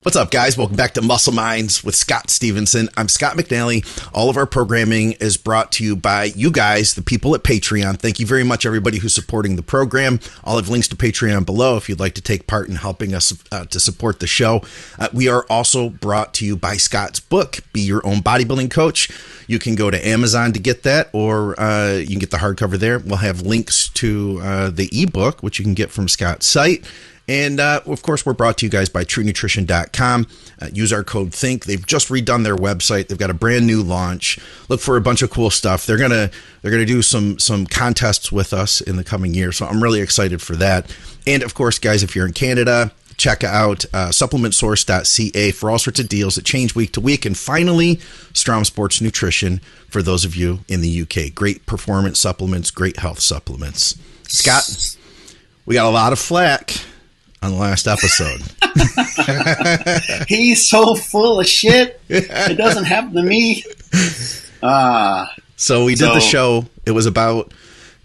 What's up, guys? Welcome back to Muscle Minds with Scott Stevenson. I'm Scott McNally. All of our programming is brought to you by you guys, the people at Patreon. Thank you very much, everybody who's supporting the program. I'll have links to Patreon below if you'd like to take part in helping us to support the show. We are also brought to you by Scott's book, Be Your Own Bodybuilding Coach. You can go to Amazon to get that, or you can get the hardcover there. We'll have links to the ebook, which you can get from Scott's site. And, of course, we're brought to you guys by TrueNutrition.com. Use our code THINK. They've just redone their website. They've got a brand new launch. Look for a bunch of cool stuff. They're gonna do some contests with us in the coming year, so I'm really excited for that. And, of course, guys, if you're in Canada, check out supplementsource.ca for all sorts of deals that change week to week. And finally, STROM Sports Nutrition for those of you in the UK. Great performance supplements, great health supplements. Scott, we got a lot of flack on the last episode. He's so full of shit. It doesn't happen to me. So we did the show. It was about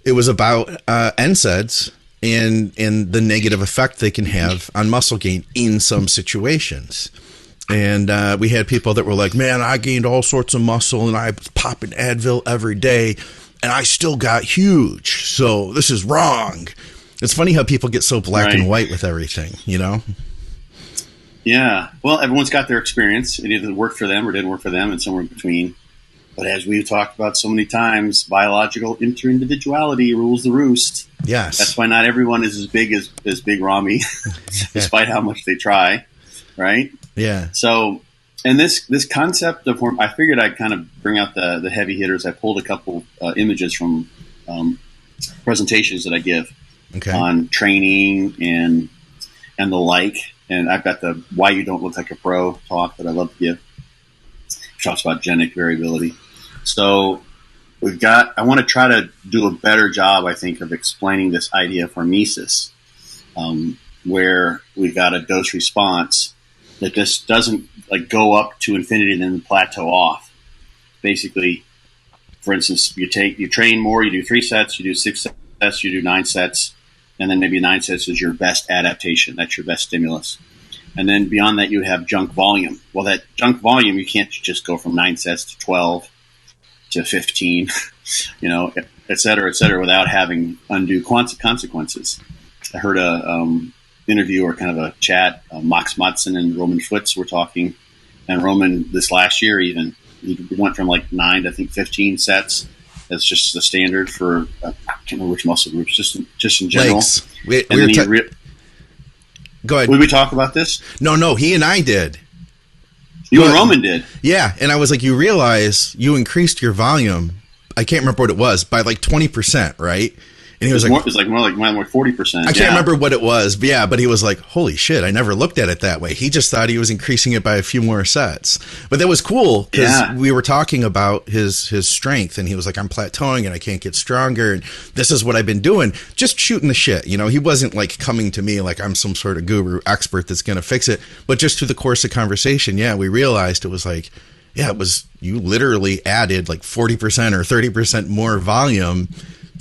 NSAIDs and the negative effect they can have on muscle gain in some situations. And we had people that were like, man, I gained all sorts of muscle and I was popping Advil every day and I still got huge. So this is wrong. It's funny how people get so black and white with everything, you know? Yeah. Well, everyone's got their experience. It either worked for them or didn't work for them and somewhere in between. But as we've talked about so many times, biological interindividuality rules the roost. Yes. That's why not everyone is as big as Big Ramy, despite how much they try, right? Yeah. So, and this concept of, I figured I'd kind of bring out the heavy hitters. I pulled a couple images from presentations that I give. Okay. On training and the like. And I've got the Why You Don't Look Like a Pro talk that I love to give, which talks about genetic variability. So I want to try to do a better job, I think, of explaining this idea of hormesis, where we've got a dose response that just doesn't like go up to infinity and then plateau off. Basically, for instance, you train more, you do 3 sets, you do 6 sets, you do 9 sets. And then maybe 9 sets is your best adaptation. That's your best stimulus. And then beyond that, you have junk volume. Well, that junk volume, you can't just go from 9 sets to 12 to 15, et cetera, without having undue consequences. I heard a interview or kind of a chat. Max Mattson and Roman Foots were talking. And Roman, this last year even, he went from like 9 to I think 15 sets. That's just the standard for I can't remember which muscle groups, just in general. Legs. Go ahead. Did we talk about this? No. He and I did. You and Roman did. Yeah, and I was like, you realize you increased your volume. I can't remember what it was by like 20%, right? And he was like, it was like more like 40%. I can't remember what it was, but he was like, holy shit, I never looked at it that way. He just thought he was increasing it by a few more sets. But that was cool because we were talking about his strength and he was like, I'm plateauing and I can't get stronger. And this is what I've been doing, just shooting the shit. You know, he wasn't like coming to me like I'm some sort of guru expert that's going to fix it. But just through the course of conversation, we realized it was like, you literally added like 40% or 30% more volume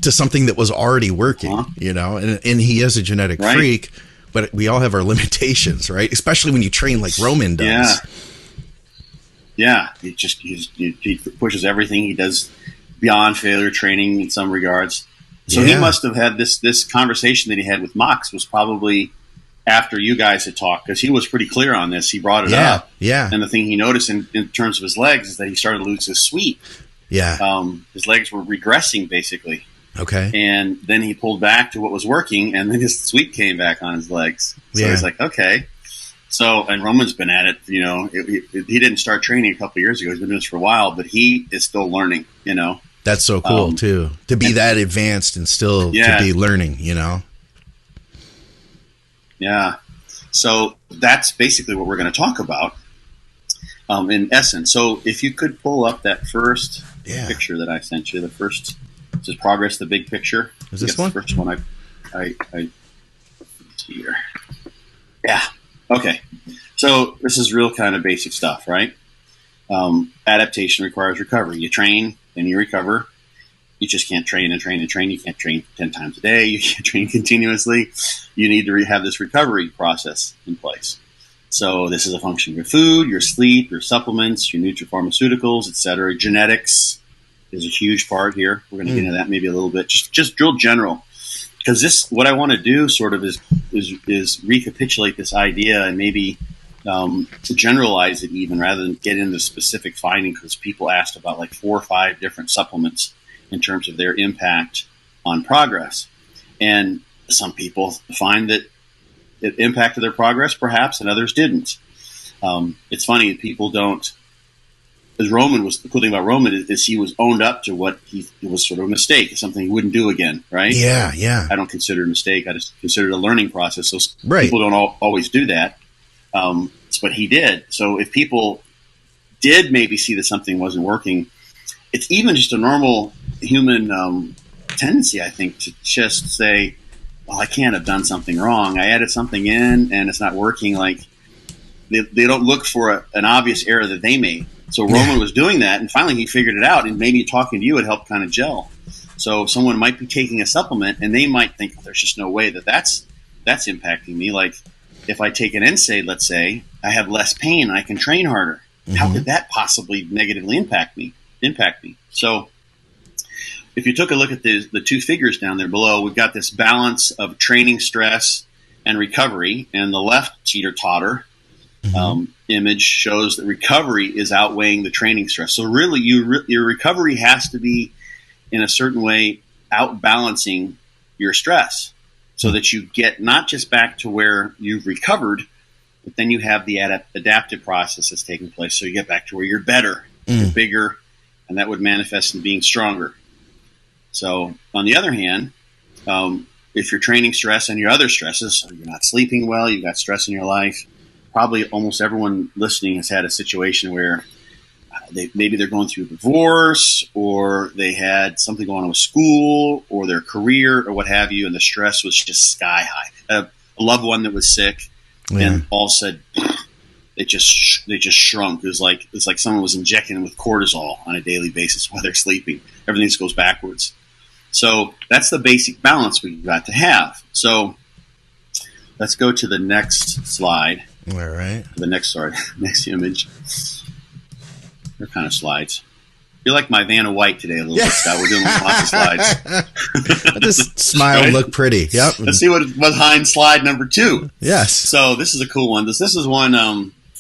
to something that was already working, and he is a genetic freak, but we all have our limitations, right? Especially when you train like Roman does. Yeah. He pushes everything. He does beyond failure training in some regards. So he must have had this conversation that he had with Mox was probably after you guys had talked, because he was pretty clear on this. He brought it up. Yeah. And the thing he noticed in terms of his legs is that he started to lose his sweep. Yeah. His legs were regressing basically. Okay. And then he pulled back to what was working, and then his sweep came back on his legs. So he's like, okay. So, and Roman's been at it, he didn't start training a couple of years ago. He's been doing this for a while, but he is still learning, That's so cool, too. To be that advanced and still to be learning, Yeah. So that's basically what we're going to talk about in essence. So if you could pull up that first picture that I sent you, the first... This is Progress, the big picture. Is this one? The first one I here. Yeah. Okay. So this is real kind of basic stuff, right? Adaptation requires recovery. You train, then you recover. You just can't train and train and train. You can't train 10 times a day. You can't train continuously. You need to have this recovery process in place. So this is a function of your food, your sleep, your supplements, your nutrapharmaceuticals, etc. Genetics is a huge part here. We're going to get into that maybe a little bit. Just real general, because this, what I want to do sort of is recapitulate this idea and maybe generalize it even rather than get into specific findings, because people asked about like 4 or 5 different supplements in terms of their impact on progress. And some people find that it impacted their progress perhaps, and others didn't. It's funny, people don't, as Roman was, the cool thing about Roman is he was owned up to what it was sort of a mistake. It's something he wouldn't do again, right? Yeah. I don't consider it a mistake. I just consider it a learning process. So right. People don't always do that. But he did. So if people did maybe see that something wasn't working, it's even just a normal human tendency, I think, to just say, well, I can't have done something wrong. I added something in and it's not working. Like they don't look for an obvious error that they made. So Roman was doing that, and finally he figured it out, and maybe talking to you would help kind of gel. So someone might be taking a supplement, and they might think, well, there's just no way that's impacting me. Like if I take an NSAID, let's say, I have less pain, I can train harder. How could that possibly negatively impact me? So if you took a look at the 2 figures down there below, we've got this balance of training stress and recovery, and the left teeter-totter image shows that recovery is outweighing the training stress. So really, your recovery has to be, in a certain way, outbalancing your stress so that you get not just back to where you've recovered, but then you have the adaptive process that's taking place. So you get back to where you're better, you're bigger, and that would manifest in being stronger. So on the other hand, if you're training stress and your other stresses, or you're not sleeping well, you've got stress in your life, probably almost everyone listening has had a situation where maybe they're going through a divorce, or they had something going on with school or their career or what have you, and the stress was just sky high. A loved one that was sick, and all of a sudden they just shrunk. It's like someone was injecting them with cortisol on a daily basis while they're sleeping. Everything just goes backwards. So that's the basic balance we've got to have. So let's go to the next slide. All right. Next image. They're kind of slides. You're like my Vanna White today a little bit, Scott. We're doing lots of slides. Just smile and look pretty. Yep. Let's see what's behind slide number 2. Yes. So this is a cool one. This is one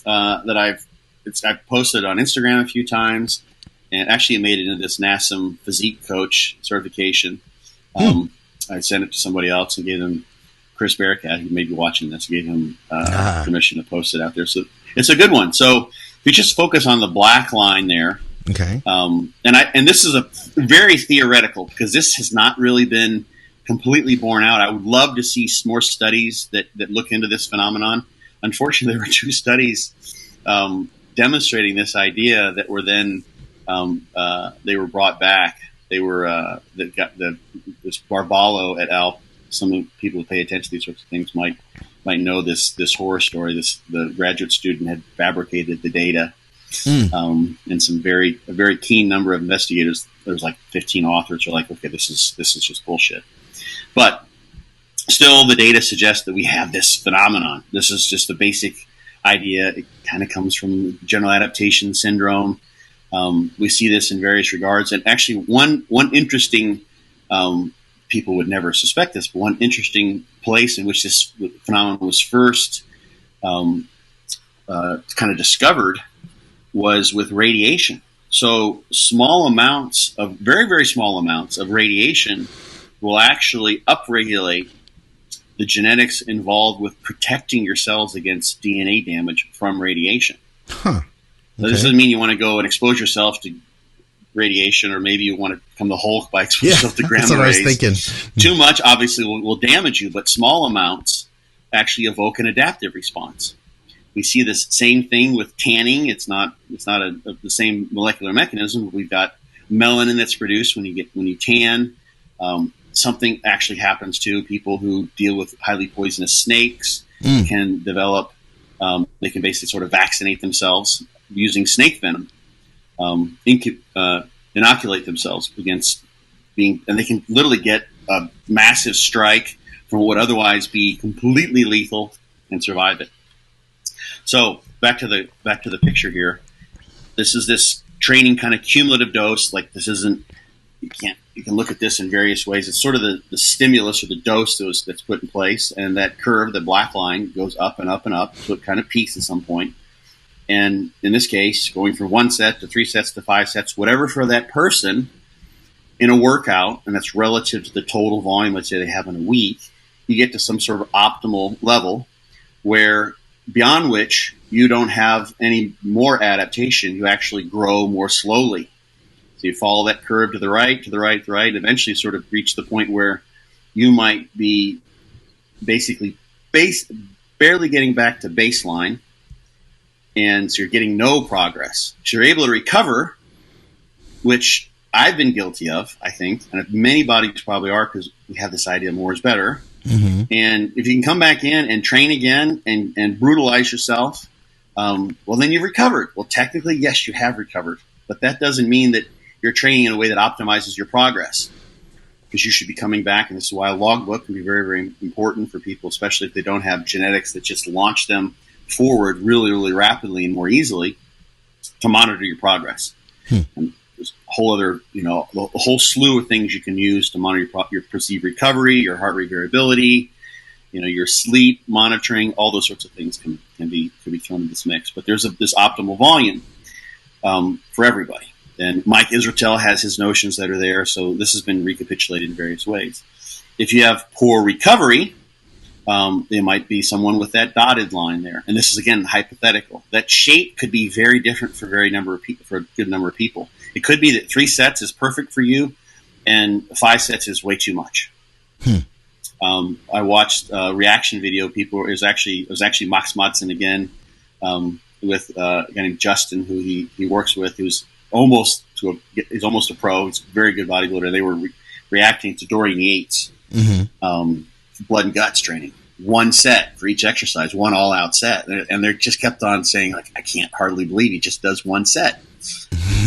that I've posted on Instagram a few times, and actually made it into this NASM physique coach certification. I sent it to somebody else and gave them, Chris Bearcat, who may be watching this, gave him permission to post it out there. So it's a good one. So if you just focus on the black line there, okay. And this is a very theoretical, because this has not really been completely borne out. I would love to see more studies that look into this phenomenon. Unfortunately, there were 2 studies demonstrating this idea that were then they were brought back. They were this Barbalo et al. Some people who pay attention to these sorts of things might know this horror story. The graduate student had fabricated the data, and a very keen number of investigators. There's like 15 authors are like, okay, this is just bullshit. But still, the data suggests that we have this phenomenon. This is just the basic idea. It kind of comes from general adaptation syndrome. We see this in various regards, and actually, one interesting people would never suspect this, but one interesting place in which this phenomenon was first kind of discovered was with radiation. So very, very small amounts of radiation will actually upregulate the genetics involved with protecting your cells against DNA damage from radiation. Huh. Okay. So this doesn't mean you want to go and expose yourself to radiation, or maybe you want to become the Hulk by exposing yourself to gamma rays. That's what I was thinking. Too much obviously will damage you, but small amounts actually evoke an adaptive response. We see this same thing with tanning. It's not the same molecular mechanism. We've got melanin that's produced when you tan. Something actually happens to people who deal with highly poisonous snakes. Can develop. They can basically sort of vaccinate themselves using snake venom. Inoculate themselves against being, and they can literally get a massive strike from what would otherwise be completely lethal and survive it. So back to the picture here. This is this training kind of cumulative dose. Like this isn't, you can look at this in various ways. It's sort of the stimulus or the dose that's put in place, and that curve, the black line, goes up and up and up, so it kind of peaks at some point. And in this case, going from 1 set to 3 sets to 5 sets, whatever for that person in a workout, and that's relative to the total volume, let's say they have in a week, you get to some sort of optimal level where beyond which you don't have any more adaptation. You actually grow more slowly. So you follow that curve to the right, to the right, to the right, eventually sort of reach the point where you might be basically barely getting back to baseline, and so you're getting no progress. So you're able to recover, which I've been guilty of, I think, and many bodies probably are, because we have this idea more is better. Mm-hmm. And if you can come back in and train again and brutalize yourself, well, then you've recovered. Well, technically, yes, you have recovered, but that doesn't mean that you're training in a way that optimizes your progress, because you should be coming back. And this is why a logbook can be very, very important for people, especially if they don't have genetics that just launch them forward really, really rapidly and more easily, to monitor your progress. And there's a whole other, a whole slew of things you can use to monitor your perceived recovery, your heart rate variability, your sleep monitoring. All those sorts of things can be thrown in this mix. But there's this optimal volume for everybody. And Mike Israetel has his notions that are there. So this has been recapitulated in various ways. If you have poor recovery, there might be someone with that dotted line there. And this is, again, hypothetical. That shape could be very different for for a good number of people. It could be that 3 sets is perfect for you and 5 sets is way too much. I watched a reaction video. It was actually Max Madsen again, with a guy named Justin, who he works with, who's almost a pro. He's a very good bodybuilder. They were reacting to Dorian Yates, blood and guts training. 1 set for each exercise, 1 all-out set. And they just kept on saying, like, I can't hardly believe he just does 1 set.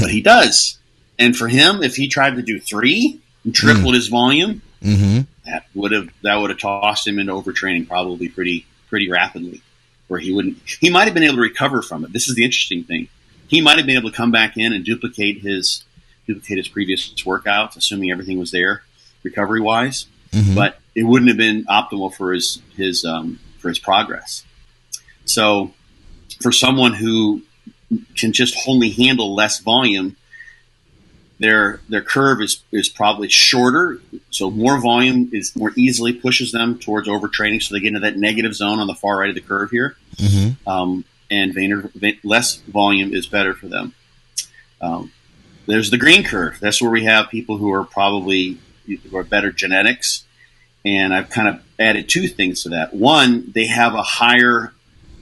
But he does. And for him, if he tried to do 3 and tripled his volume, that would have tossed him into overtraining probably pretty rapidly, where he might have been able to recover from it. This is the interesting thing. He might have been able to come back in and duplicate his previous workouts, assuming everything was there recovery-wise. But it wouldn't have been optimal for his progress. So for someone who can just only handle less volume, their curve is probably shorter. So more volume is more easily pushes them towards overtraining. So they get into that negative zone on the far right of the curve here. And less volume is better for them. There's the green curve. That's where we have people who are better genetics. And I've kind of added 2 things to that. One, they have a higher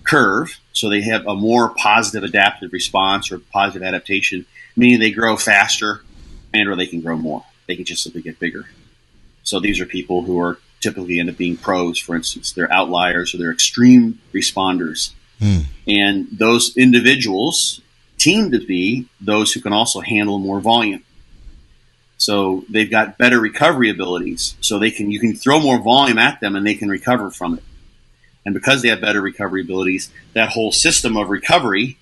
curve, so they have a more positive adaptive response or positive adaptation, meaning they grow faster or they can grow more. They can just simply get bigger. So these are people who are typically end up being pros, for instance. They're outliers or they're extreme responders. And those individuals seem to be those who can also handle more volume. So they've got better recovery abilities. So you can throw more volume at them and they can recover from it. And because they have better recovery abilities, that whole system of recovery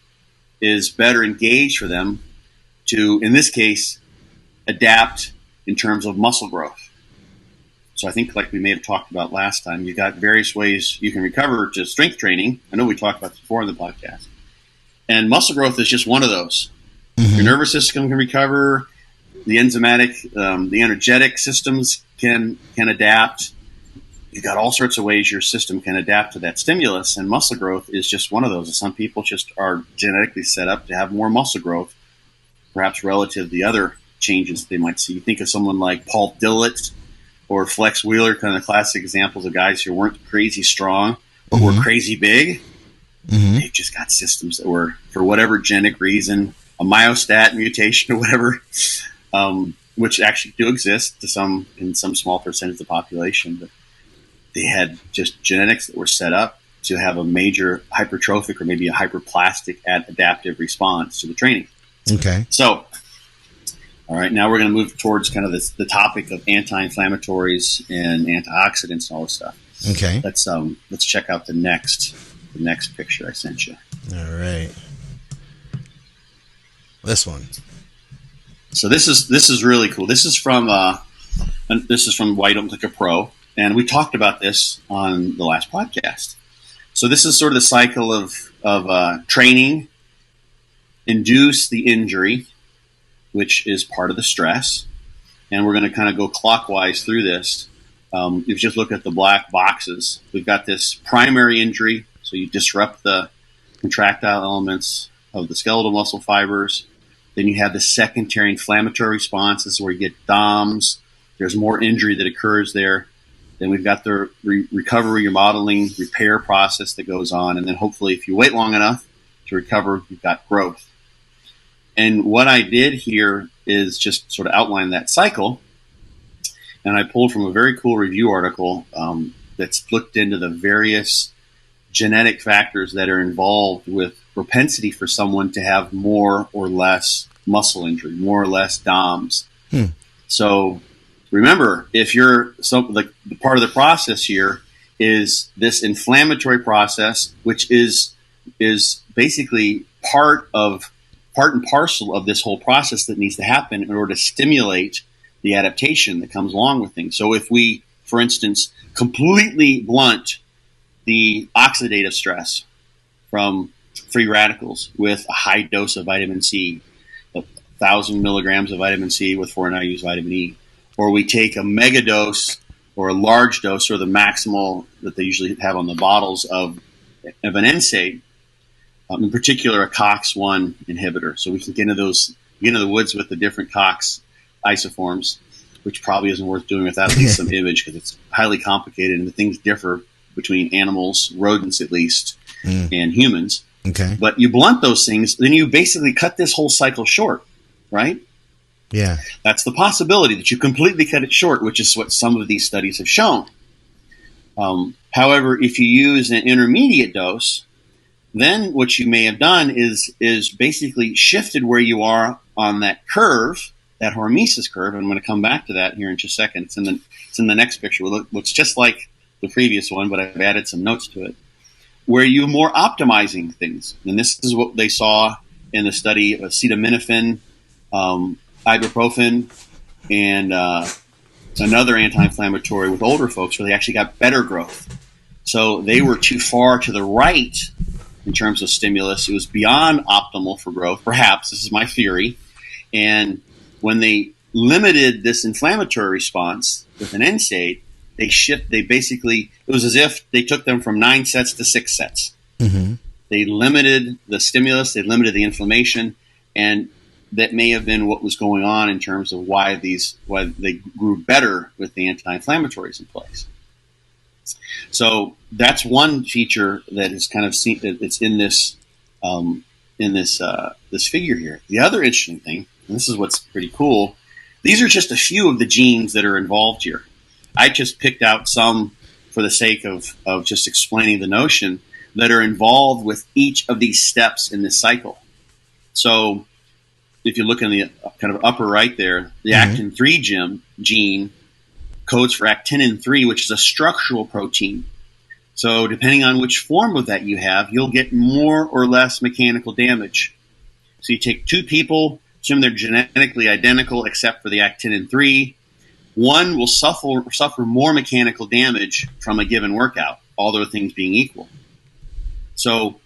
is better engaged for them to, in this case, adapt in terms of muscle growth. So I think, like we may have talked about last time, you've got various ways you can recover to strength training. I know we talked about this before in the podcast. And muscle growth is just one of those. Your nervous system can recover. The enzymatic, the energetic systems can adapt. You've got all sorts of ways your system can adapt to that stimulus, and muscle growth is just one of those. Some people just are genetically set up to have more muscle growth, perhaps relative to the other changes they might see. You think of someone like Paul Dillett or Flex Wheeler, kind of classic examples of guys who weren't crazy strong, but were crazy big. They've just got systems that were, for whatever genetic reason, a myostat mutation or whatever, which actually do exist in some small percentage of the population, but they had just genetics that were set up to have a major hypertrophic or maybe a hyperplastic adaptive response to the training. Okay. So, all right, now we're going to move towards kind of the topic of anti-inflammatories and antioxidants and all this stuff. Okay. Let's check out the next the next picture I sent you. All right. This one. So this is really cool. This is from Why You Don't Click a Pro, and we talked about this on the last podcast. So this is sort of the cycle of training, induce the injury, which is part of the stress, and we're going to kind of go clockwise through this. If you just look at the black boxes, we've got this primary injury, so you disrupt the contractile elements of the skeletal muscle fibers. Then you have the secondary inflammatory responses where you get DOMS. There's more injury that occurs there. Then we've got the recovery, remodeling, repair process that goes on. And then hopefully if you wait long enough to recover, you've got growth. And what I did here is just sort of outline that cycle. And I pulled from a very cool review article that's looked into the various genetic factors that are involved with propensity for someone to have more or less muscle injury, more or less DOMS. So remember, if you're the part of the process here is this inflammatory process, which is basically part and parcel of this whole process that needs to happen in order to stimulate the adaptation that comes along with things. So if we, for instance, completely blunt the oxidative stress from free radicals with a high dose of vitamin C, 1,000 milligrams of vitamin C with 4 IU's vitamin E, or we take a mega dose or a large dose or the maximal that they usually have on the bottles of an NSAID, in particular a COX-1 inhibitor. So we can get into the woods with the different COX isoforms, which probably isn't worth doing without at least some image because it's highly complicated and the things differ between animals, rodents at least, and humans. Okay. But you blunt those things, then you basically cut this whole cycle short, right? Yeah. That's the possibility that you completely cut it short, which is what some of these studies have shown. However, if you use an intermediate dose, then what you may have done is basically shifted where you are on that curve, that hormesis curve. And I'm going to come back to that here in just a second. It's in the next picture. It looks just like the previous one, but I've added some notes to it, where you're more optimizing things. And this is what they saw in the study of acetaminophen, ibuprofen, and another anti-inflammatory with older folks where they actually got better growth. So they were too far to the right in terms of stimulus. It was beyond optimal for growth, perhaps. This is my theory. And when they limited this inflammatory response with an NSAID, it was as if they took them from 9 sets to 6 sets. Mm-hmm. They limited the stimulus, they limited the inflammation, and that may have been what was going on in terms of why they grew better with the anti-inflammatories in place. So that's one feature that is kind of seen. It's in this this figure here. The other interesting thing, and this is what's pretty cool, these are just a few of the genes that are involved here. I just picked out some for the sake of just explaining the notion that are involved with each of these steps in this cycle. So if you look in the kind of upper right there, the actin-3 gene codes for actinin-3, which is a structural protein. So depending on which form of that you have, you'll get more or less mechanical damage. So you take two people, assume they're genetically identical except for the actinin-3. One will suffer more mechanical damage from a given workout, all other things being equal. So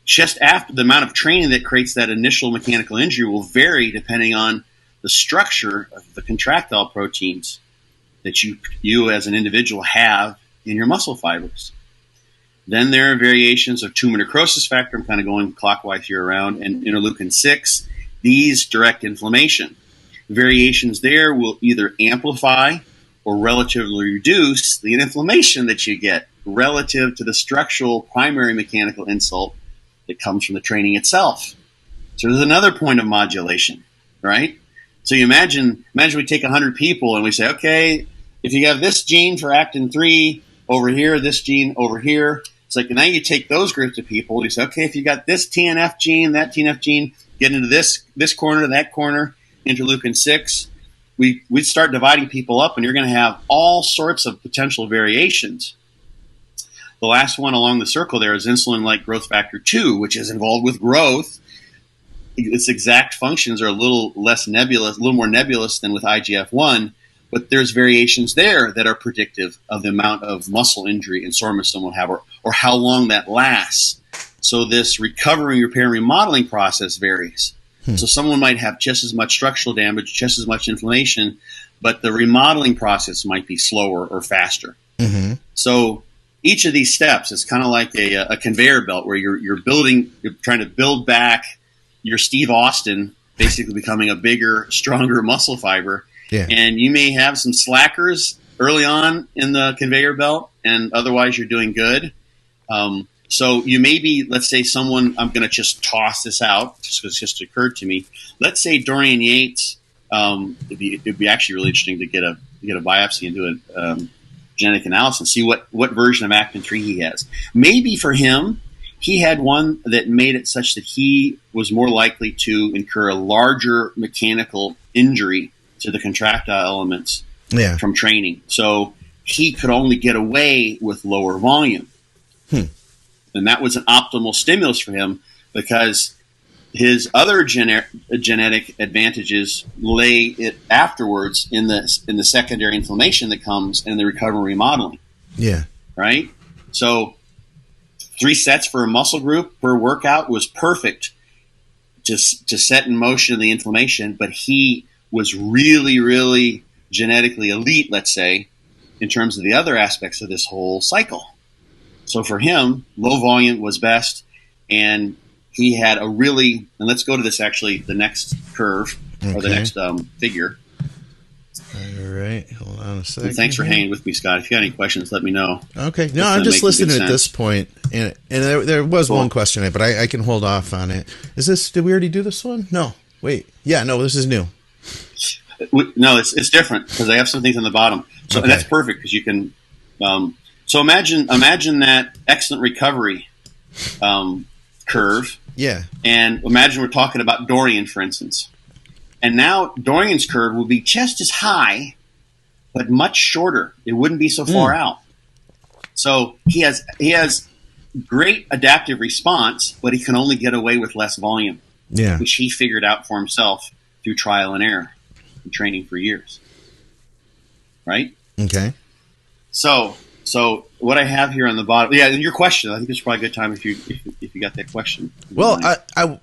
just after the amount of training that creates that initial mechanical injury will vary depending on the structure of the contractile proteins that you as an individual have in your muscle fibers. Then there are variations of tumor necrosis factor. I'm kind of going clockwise here around, and interleukin-6. These direct inflammation. Variations there will either amplify or relatively reduce the inflammation that you get relative to the structural primary mechanical insult that comes from the training itself. So there's another point of modulation, right? So you imagine we take 100 people and we say, okay, if you have this gene for actin-3 over here, this gene over here, it's like now you take those groups of people and you say, okay, if you got this TNF gene, that TNF gene, get into this corner, that corner, interleukin-6, we'd start dividing people up and you're going to have all sorts of potential variations. the last one along the circle there is insulin-like growth factor 2, which is involved with growth. Its exact functions are a little less nebulous, a little more nebulous than with IGF-1, but there's variations there that are predictive of the amount of muscle injury and soreness someone will have, or how long that lasts. So this recovery, repair, and remodeling process varies. So someone might have just as much structural damage, just as much inflammation, but the remodeling process might be slower or faster. Mm-hmm. So each of these steps is kind of like a conveyor belt where you're trying to build back your Steve Austin, basically becoming a bigger, stronger muscle fiber. Yeah. And you may have some slackers early on in the conveyor belt, and otherwise you're doing good. So you may be, let's say someone, I'm going to just toss this out just because it just occurred to me. Let's say Dorian Yates, it'd be actually really interesting to get a biopsy and do a genetic analysis and see what version of actin 3 he has. Maybe for him, he had one that made it such that he was more likely to incur a larger mechanical injury to the contractile elements from training. So he could only get away with lower volume. And that was an optimal stimulus for him because his other genetic advantages lay it afterwards in the secondary inflammation that comes in the recovery remodeling. Yeah. Right? So 3 sets for a muscle group per workout was perfect to set in motion the inflammation, but he was really, really genetically elite, let's say, in terms of the other aspects of this whole cycle. So for him, low volume was best, and he had a really, and let's go to this actually, the next curve, or the next figure. All right, hold on a second. And thanks for hanging with me, Scott. If you got any questions, let me know. Okay, no, I'm just listening at this point, and there was one question, but I can hold off on it. Did we already do this one? No, wait. Yeah, no, this is new. No, it's different because I have some things on the bottom. So that's perfect because you can. So imagine that excellent recovery curve. Yeah. And imagine we're talking about Dorian, for instance. And now Dorian's curve will be just as high, but much shorter. It wouldn't be so far out. So he has great adaptive response, but he can only get away with less volume. Yeah. Which he figured out for himself through trial and error and training for years. Right? Okay. So what I have here on the bottom, and your question, I think it's probably a good time if you got that question. Well,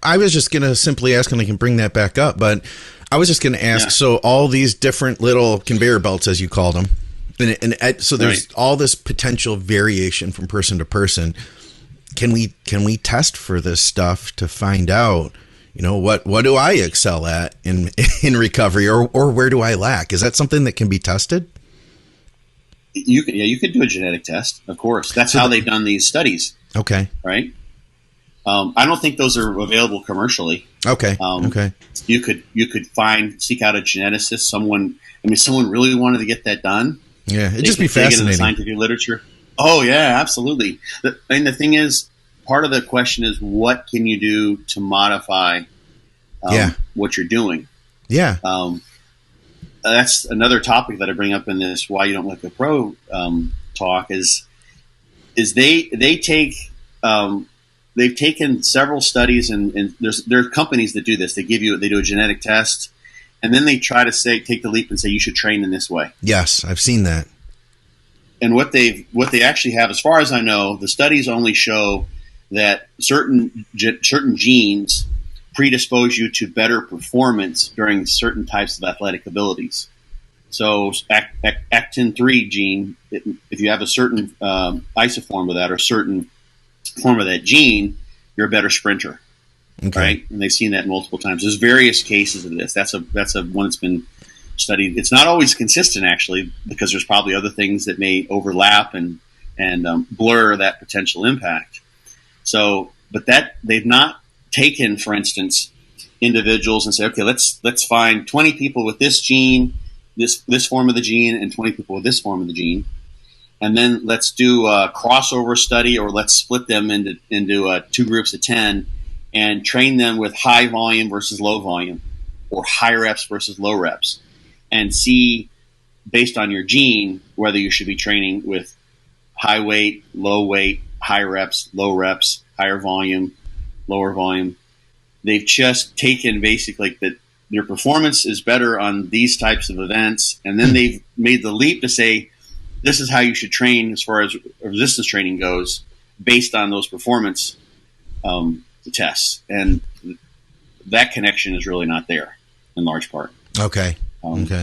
I was just going to simply ask, and I can bring that back up, but I was just going to ask, so all these different little conveyor belts, as you called them, and so there's all this potential variation from person to person. Can we test for this stuff to find out, what do I excel at in recovery, or where do I lack? Is that something that can be tested? You could do a genetic test, of course. That's how they've done these studies. Okay. Right. I don't think those are available commercially. Okay. Okay. You could seek out a geneticist. Someone really wanted to get that done. Yeah, it'd just be fascinating. In the scientific literature. Oh yeah, absolutely. And the thing is, part of the question is, what can you do to modify what you're doing? Yeah. That's another topic that I bring up in this Why You Don't Like a Pro talk is they've taken several studies and there are companies that do this. They do a genetic test and then they try to take the leap and say you should train in this way. Yes, I've seen that. And what they actually have, as far as I know, the studies only show that certain genes predispose you to better performance during certain types of athletic abilities. So actin 3 gene, if you have a certain isoform of that or a certain form of that gene, you're a better sprinter. Okay. Right? And they've seen that multiple times. There's various cases of this. That's a one that's been studied. It's not always consistent, actually, because there's probably other things that may overlap and blur that potential impact. So, but that they've not taken, for instance, individuals and say, okay, let's find 20 people with this gene, this form of the gene, and 20 people with this form of the gene, and then let's do a crossover study, or let's split them into 2 groups of 10 and train them with high volume versus low volume, or high reps versus low reps, and see based on your gene whether you should be training with high weight, low weight, high reps, low reps, higher volume, lower volume. They've just taken basically that their performance is better on these types of events, and then they've made the leap to say this is how you should train as far as resistance training goes based on those performance tests. And that connection is really not there in large part. Okay.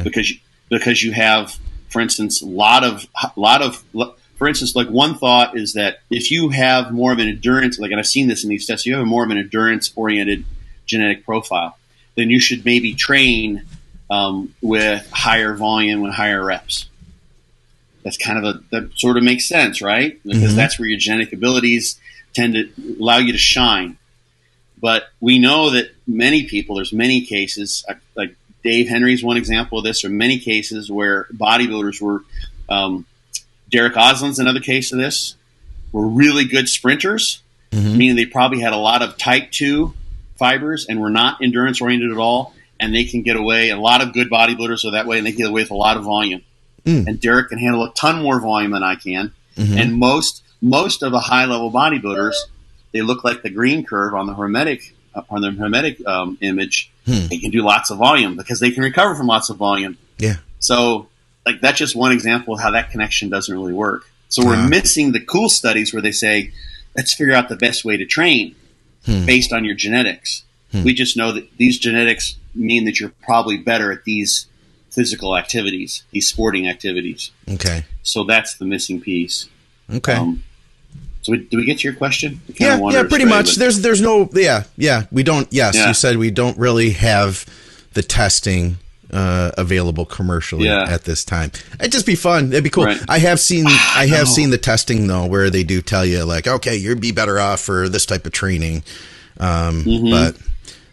Because you have, for instance, for instance, like one thought is that if you have more of an endurance, like, and I've seen this in these tests, you have more of an endurance-oriented genetic profile, then you should maybe train with higher volume and higher reps. That's that sort of makes sense, right? Because that's where your genetic abilities tend to allow you to shine. But we know that there's many cases, like Dave Henry's one example of this, or many cases where bodybuilders were, Derek Oslin's another case of this, were really good sprinters, meaning they probably had a lot of type 2 fibers and were not endurance oriented at all, and they can get away. A lot of good bodybuilders are that way, and they get away with a lot of volume. And Derek can handle a ton more volume than I can. And most of the high level bodybuilders, they look like the green curve on the hermetic image. They can do lots of volume because they can recover from lots of volume. Yeah. So, like, that's just one example of how that connection doesn't really work. So we're missing the cool studies where they say, let's figure out the best way to train based on your genetics. We just know that these genetics mean that you're probably better at these physical activities, these sporting activities. Okay. So that's the missing piece. Okay. So do we get to your question? Yeah, pretty much. There's no, we don't, you said we don't really have the testing available commercially at this time. It'd just be fun. It'd be cool. Right. I have seen the testing though, where they do tell you like, okay, you'd be better off for this type of training. But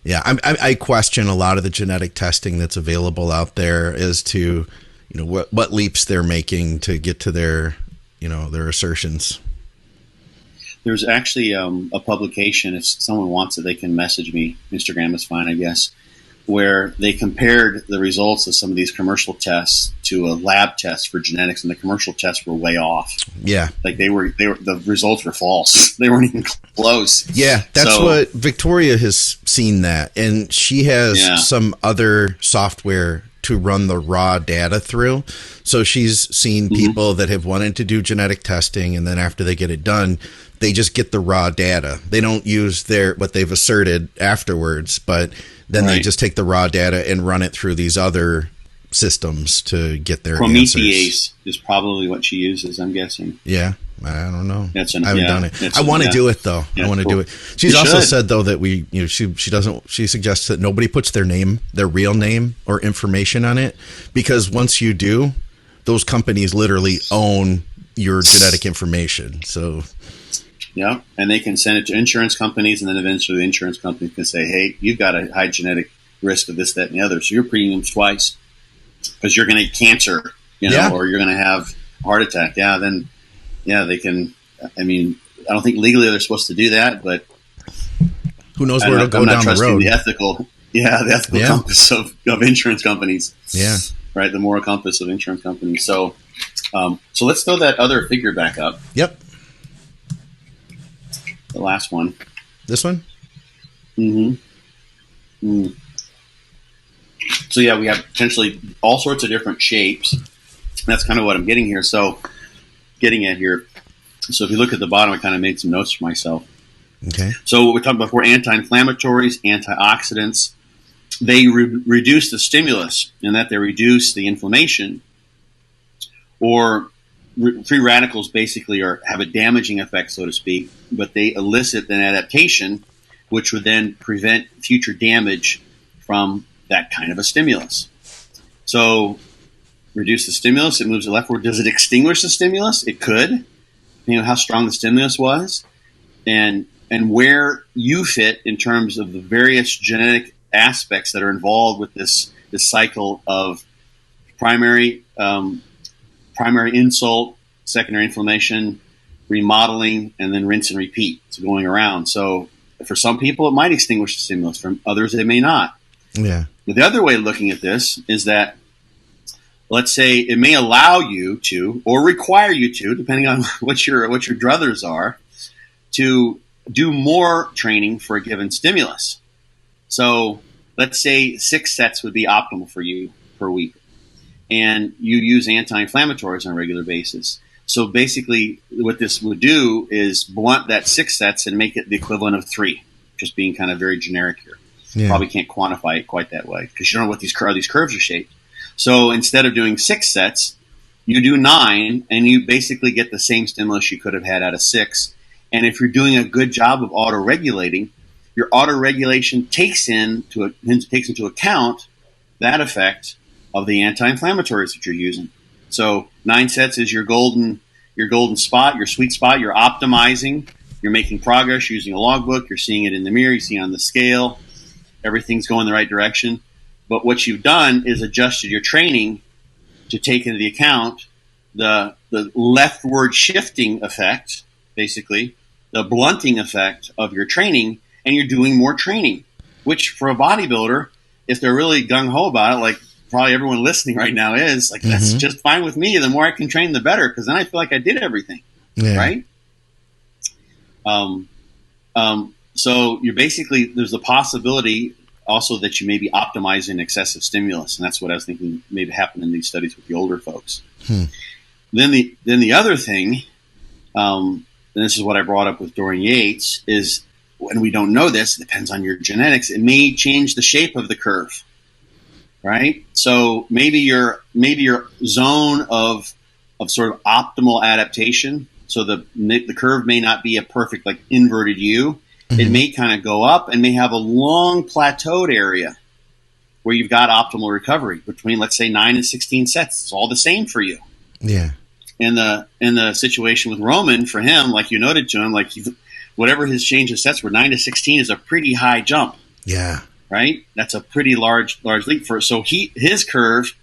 yeah, I question a lot of the genetic testing that's available out there as to, what leaps they're making to get to their assertions. There's actually a publication. If someone wants it, they can message me. Instagram is fine, I guess. Where they compared the results of some of these commercial tests to a lab test for genetics, and the commercial tests were way off. Yeah, like the results were false. They weren't even close. Yeah, that's what Victoria has seen that, and she has some other software to run the raw data through. So she's seen people that have wanted to do genetic testing, and then after they get it done, they just get the raw data. They don't use what they've asserted afterwards, but then they just take the raw data and run it through these other systems to get their Promethease answers. Is probably what she uses, I'm guessing. Yeah, I don't know. I haven't done it. I want to do it though. I want to do it. She's also said though that she suggests that nobody puts their real name or information on it, because once you do, those companies literally own your genetic information. So yeah, and they can send it to insurance companies, and then eventually the insurance company can say, hey, you've got a high genetic risk of this, that, and the other, so your premium's twice because you're going to get cancer, or you're going to have a heart attack. Yeah, then, they can. I mean, I don't think legally they're supposed to do that, but who knows where it'll go down the road. The ethical compass of insurance companies. Yeah. Right, the moral compass of insurance companies. So let's throw that other figure back up. Yep. The last one. This one? So yeah, we have potentially all sorts of different shapes. That's kind of what I'm getting here. So if you look at the bottom, I kind of made some notes for myself. Okay. So what we talked about before, anti-inflammatories, antioxidants, they reduce the stimulus in that they reduce the inflammation, or free radicals basically have a damaging effect, so to speak, but they elicit an adaptation, which would then prevent future damage from that kind of a stimulus. So reduce the stimulus, it moves it leftward. Does it extinguish the stimulus? It could, how strong the stimulus was, and where you fit in terms of the various genetic aspects that are involved with this cycle of primary insult, secondary inflammation, remodeling, and then rinse and repeat. It's going around. So for some people, it might extinguish the stimulus. For others, it may not. Yeah. But the other way of looking at this is that let's say it may allow you to, or require you to, depending on what your druthers are, to do more training for a given stimulus. So let's say 6 sets would be optimal for you per week, and you use anti-inflammatories on a regular basis. So basically what this would do is blunt that 6 sets and make it the equivalent of 3, just being kind of very generic here. Yeah. Probably can't quantify it quite that way because you don't know what these curves are shaped. So instead of doing 6 sets, you do 9, and you basically get the same stimulus you could have had out of 6. And if you're doing a good job of auto-regulating, your auto-regulation takes into account that effect of the anti-inflammatories that you're using. So 9 sets is your golden spot, your sweet spot. You're optimizing. You're making progress using a logbook. You're seeing it in the mirror. You see it on the scale. Everything's going the right direction. But what you've done is adjusted your training to take into account the leftward shifting effect, basically, the blunting effect of your training, and you're doing more training, which for a bodybuilder, if they're really gung-ho about it, like probably everyone listening right now is, like, that's just fine with me. The more I can train, the better, because then I feel like I did everything, right? So you're basically, there's the possibility also that you may be optimizing excessive stimulus, and that's what I was thinking maybe happened in these studies with the older folks. Then the other thing, and this is what I brought up with Dorian Yates, is when we don't know this, it depends on your genetics, it may change the shape of the curve, right? So maybe your zone of sort of optimal adaptation, so the curve may not be a perfect, like, inverted U. It may kind of go up and may have a long plateaued area where you've got optimal recovery between, let's say, 9 and 16 sets. It's all the same for you. Yeah. In the situation with Roman, for him, like you noted to him, like whatever his change of sets were, 9 to 16 is a pretty high jump. Yeah. Right? That's a pretty large leap for. So his curve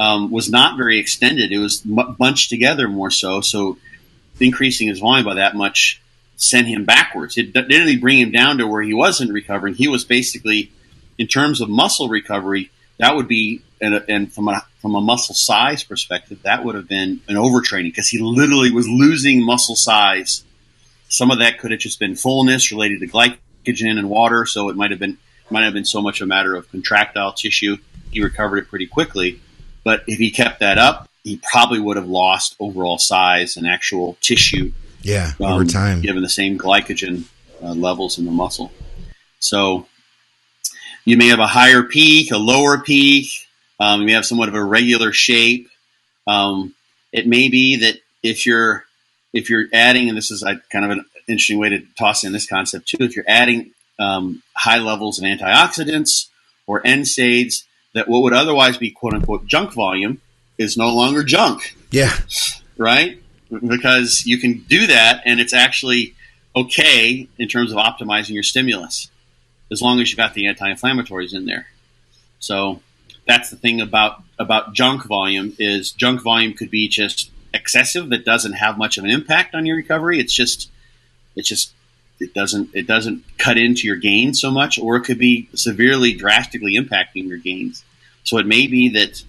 was not very extended. It was bunched together more so. So increasing his volume by that much sent him backwards. It didn't really bring him down to where he wasn't recovering. He was basically, in terms of muscle recovery, that would be, and from a muscle size perspective, that would have been an overtraining because he literally was losing muscle size. Some of that could have just been fullness related to glycogen and water, so it might have been so much a matter of contractile tissue. He recovered it pretty quickly, but if he kept that up, he probably would have lost overall size and actual tissue. Yeah, over time, given the same glycogen levels in the muscle. So you may have a higher peak, a lower peak. You may have somewhat of a regular shape. It may be that if you're adding, and this is kind of an interesting way to toss in this concept too, if you're adding high levels of antioxidants or NSAIDs, that what would otherwise be quote unquote junk volume is no longer junk. Yeah. Right? Because you can do that, and it's actually okay in terms of optimizing your stimulus, as long as you've got the anti-inflammatories in there. So that's the thing about junk volume, is junk volume could be just excessive that doesn't have much of an impact on your recovery. It doesn't cut into your gains so much, or it could be severely, drastically impacting your gains. So it may be that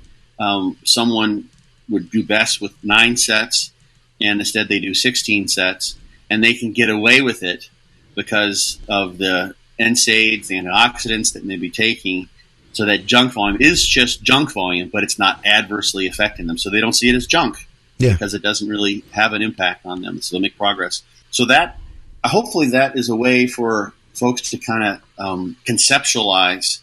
someone would do best with 9 sets, and instead they do 16 sets, and they can get away with it because of the NSAIDs, the antioxidants that they may be taking, so that junk volume is just junk volume, but it's not adversely affecting them. So they don't see it as junk because it doesn't really have an impact on them. So they'll make progress. So that, hopefully that is a way for folks to kind of conceptualize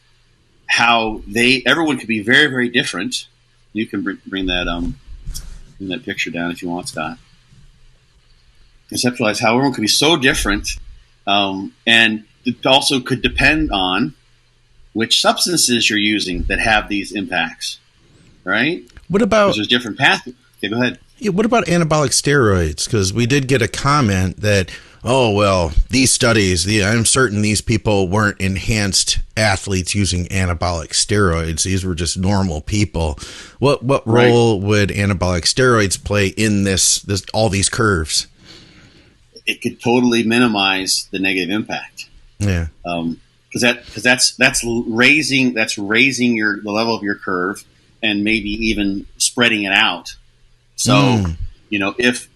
how everyone could be very, very different. You can bring that picture down if you want, Scott. Conceptualize how everyone could be so different, and it also could depend on which substances you're using that have these impacts, right? What about, there's different paths. Okay, go ahead. Yeah, what about anabolic steroids? Because we did get a comment that, oh, well, these studies, I'm certain these people weren't enhanced athletes using anabolic steroids. These were just normal people. What role would anabolic steroids play in this all these curves? It could totally minimize the negative impact. Yeah. Because that's raising the level of your curve, and maybe even spreading it out. So, if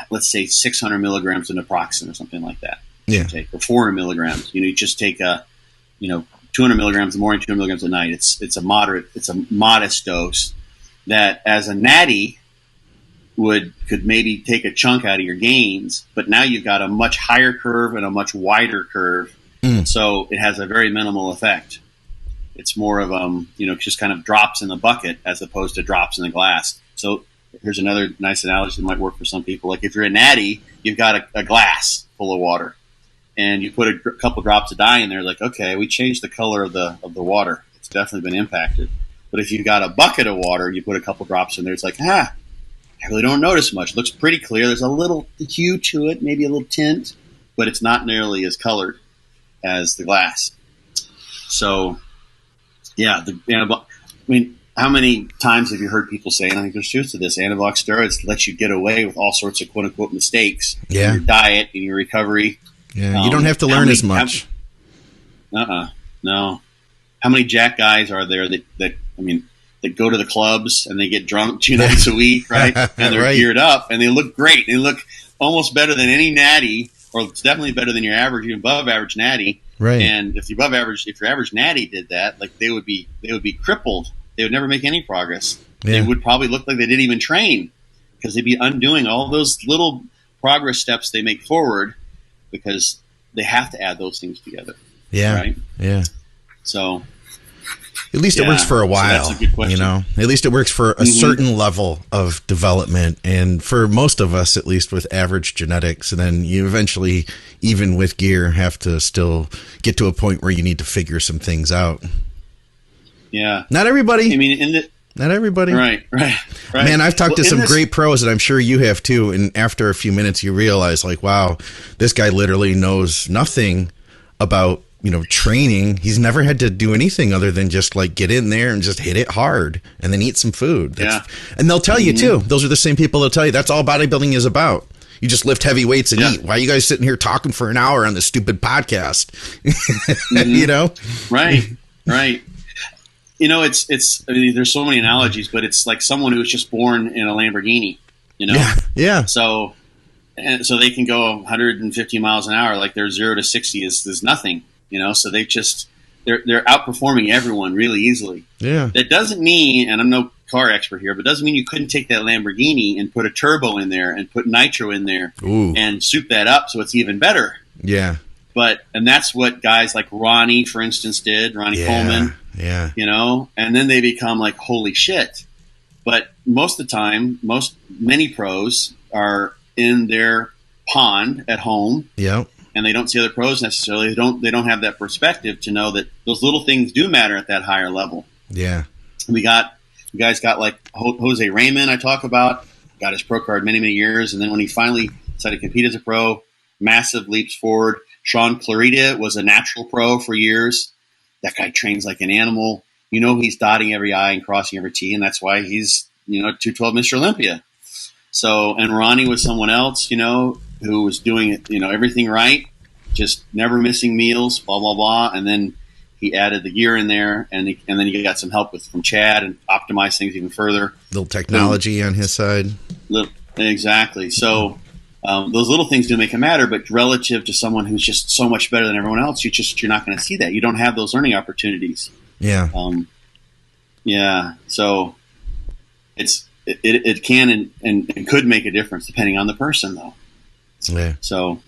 let's say 600 milligrams of naproxen or something like that, take, or 400 milligrams, you just take 200 milligrams in the morning, 200 milligrams at night. It's a modest dose that, as a natty, could maybe take a chunk out of your gains, but now you've got a much higher curve and a much wider curve, so it has a very minimal effect. It's more of just kind of drops in the bucket as opposed to drops in the glass. So here's another nice analogy that might work for some people. Like if you're a natty, you've got a glass full of water, and you put a couple drops of dye in there. Like, okay, we changed the color of the water. It's definitely been impacted. But if you've got a bucket of water, you put a couple drops in there. It's like, I really don't notice much. It looks pretty clear. There's a little hue to it, maybe a little tint, but it's not nearly as colored as the glass. So, yeah, how many times have you heard people say, and I think there's truth to this, anabolic steroids let you get away with all sorts of quote-unquote mistakes in your diet, in your recovery. Yeah, you don't have to learn as much. No. How many jack guys are there that go to the clubs and they get drunk 2 nights a week, right? And they're geared up and they look great. They look almost better than any natty, or it's definitely better than your average, even above average natty. Right. And if your average natty did that, like they would be crippled. They would never make any progress. Yeah. They would probably look like they didn't even train, because they'd be undoing all those little progress steps they make forward, because they have to add those things together. Yeah. Right. Yeah. So at least it works for a while, so that's a good question. At least it works for a certain level of development, and for most of us, at least with average genetics. And then you eventually, even with gear, have to still get to a point where you need to figure some things out. Yeah. Not everybody. Not everybody. Right. Man, I've talked to some great pros, and I'm sure you have too. And after a few minutes, you realize, like, wow, this guy literally knows nothing about training. He's never had to do anything other than just like get in there and just hit it hard and then eat some food. And they'll tell you too. Those are the same people that'll tell you that's all bodybuilding is about. You just lift heavy weights and eat. Why are you guys sitting here talking for an hour on this stupid podcast? Right. It's there's so many analogies, but it's like someone who's just born in a Lamborghini, Yeah. So they can go 150 miles an hour, like their 0 to 60 is nothing. So they're outperforming everyone really easily. Yeah. That doesn't mean, and I'm no car expert here, but doesn't mean you couldn't take that Lamborghini and put a turbo in there and put nitro in there and soup that up so it's even better. Yeah. And that's what guys like Ronnie, for instance, did. Ronnie Coleman. Yeah. And then they become like, holy shit. But most of the time, many pros are in their pond at home. Yeah. And they don't see other pros necessarily. They don't have that perspective to know that those little things do matter at that higher level. Yeah. You guys got like Jose Raymond, I talk about, got his pro card many, many years. And then when he finally decided to compete as a pro, massive leaps forward. Sean Clarita was a natural pro for years. That guy trains like an animal. He's dotting every I and crossing every T, and that's why he's, 212 Mr. Olympia. So, and Ronnie was someone else, who was doing everything right, just never missing meals, blah, blah, blah. And then he added the gear in there, and then he got some help from Chad and optimized things even further. Little technology on his side. Exactly. So those little things do make a matter, but relative to someone who's just so much better than everyone else, you're not going to see that. You don't have those learning opportunities. Yeah. So it can and could make a difference depending on the person, though. Yeah. So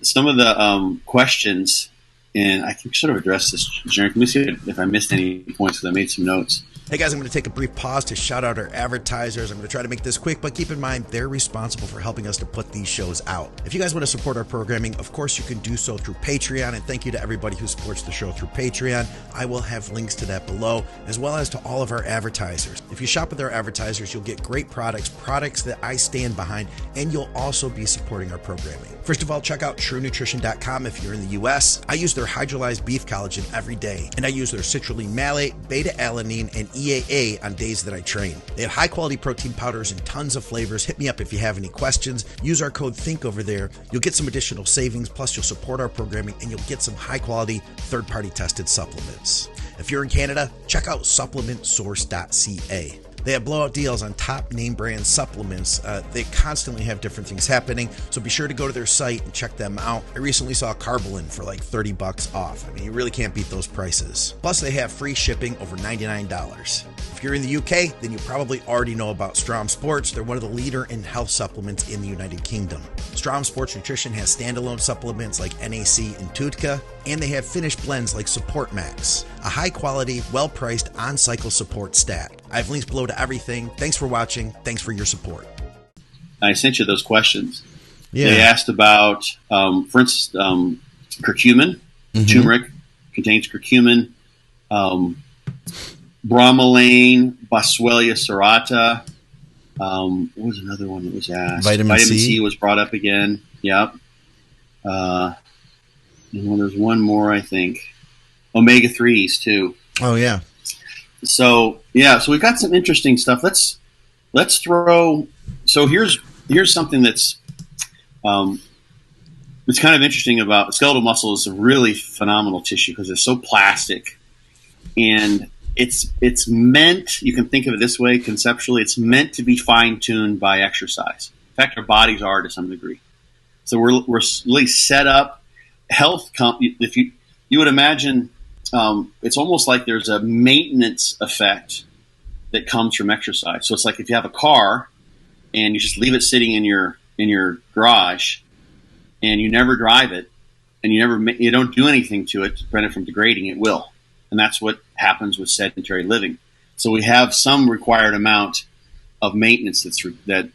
some of the questions, and I can sort of address this, Jerry. Let me see if I missed any points, because I made some notes. Hey guys, I'm going to take a brief pause to shout out our advertisers. I'm going to try to make this quick, but keep in mind they're responsible for helping us to put these shows out. If you guys want to support our programming, of course you can do so through Patreon, and thank you to everybody who supports the show through Patreon. I will have links to that below, as well as to all of our advertisers. If you shop with our advertisers, you'll get great products that I stand behind, and you'll also be supporting our programming. First of all, check out TrueNutrition.com if you're in the US. I use their hydrolyzed beef collagen every day, and I use their citrulline malate, beta-alanine, and EAA on days that I train. They have high-quality protein powders and tons of flavors. Hit me up if you have any questions. Use our code THINK over there. You'll get some additional savings, plus you'll support our programming, and you'll get some high-quality, third-party tested supplements. If you're in Canada, check out supplementsource.ca. They have blowout deals on top name brand supplements. They constantly have different things happening, so be sure to go to their site and check them out. I recently saw Carbolin for like $30 off. I mean, you really can't beat those prices. Plus, they have free shipping over $99. If you're in the UK, then you probably already know about STROM Sports. They're one of the leader in health supplements in the United Kingdom. STROM Sports Nutrition has standalone supplements like NAC and TUDCA, and they have finished blends like SupportMAX, a high-quality, well-priced on-cycle support stack. I have links below to everything. Thanks for watching. Thanks for your support. I sent you those questions. Yeah. They asked about, for instance, curcumin. Turmeric contains curcumin. Bromelain, Boswellia serrata. What was another one that was asked? Vitamin C was brought up again. Yep. And there's one more, I think. Omega-3s, too. Oh, yeah. So we've got some interesting stuff. Let's throw. So here's something that's it's kind of interesting about skeletal muscle. Is a really phenomenal tissue because it's so plastic, and it's meant. You can think of it this way conceptually. It's meant to be fine tuned by exercise. In fact, our bodies are to some degree. So we're really set up. Health. If you would imagine. It's almost like there's a maintenance effect that comes from exercise. So it's like if you have a car and you just leave it sitting in your garage and you never drive it and you don't do anything to it to prevent it from degrading, it will. And that's what happens with sedentary living. So we have some required amount of maintenance that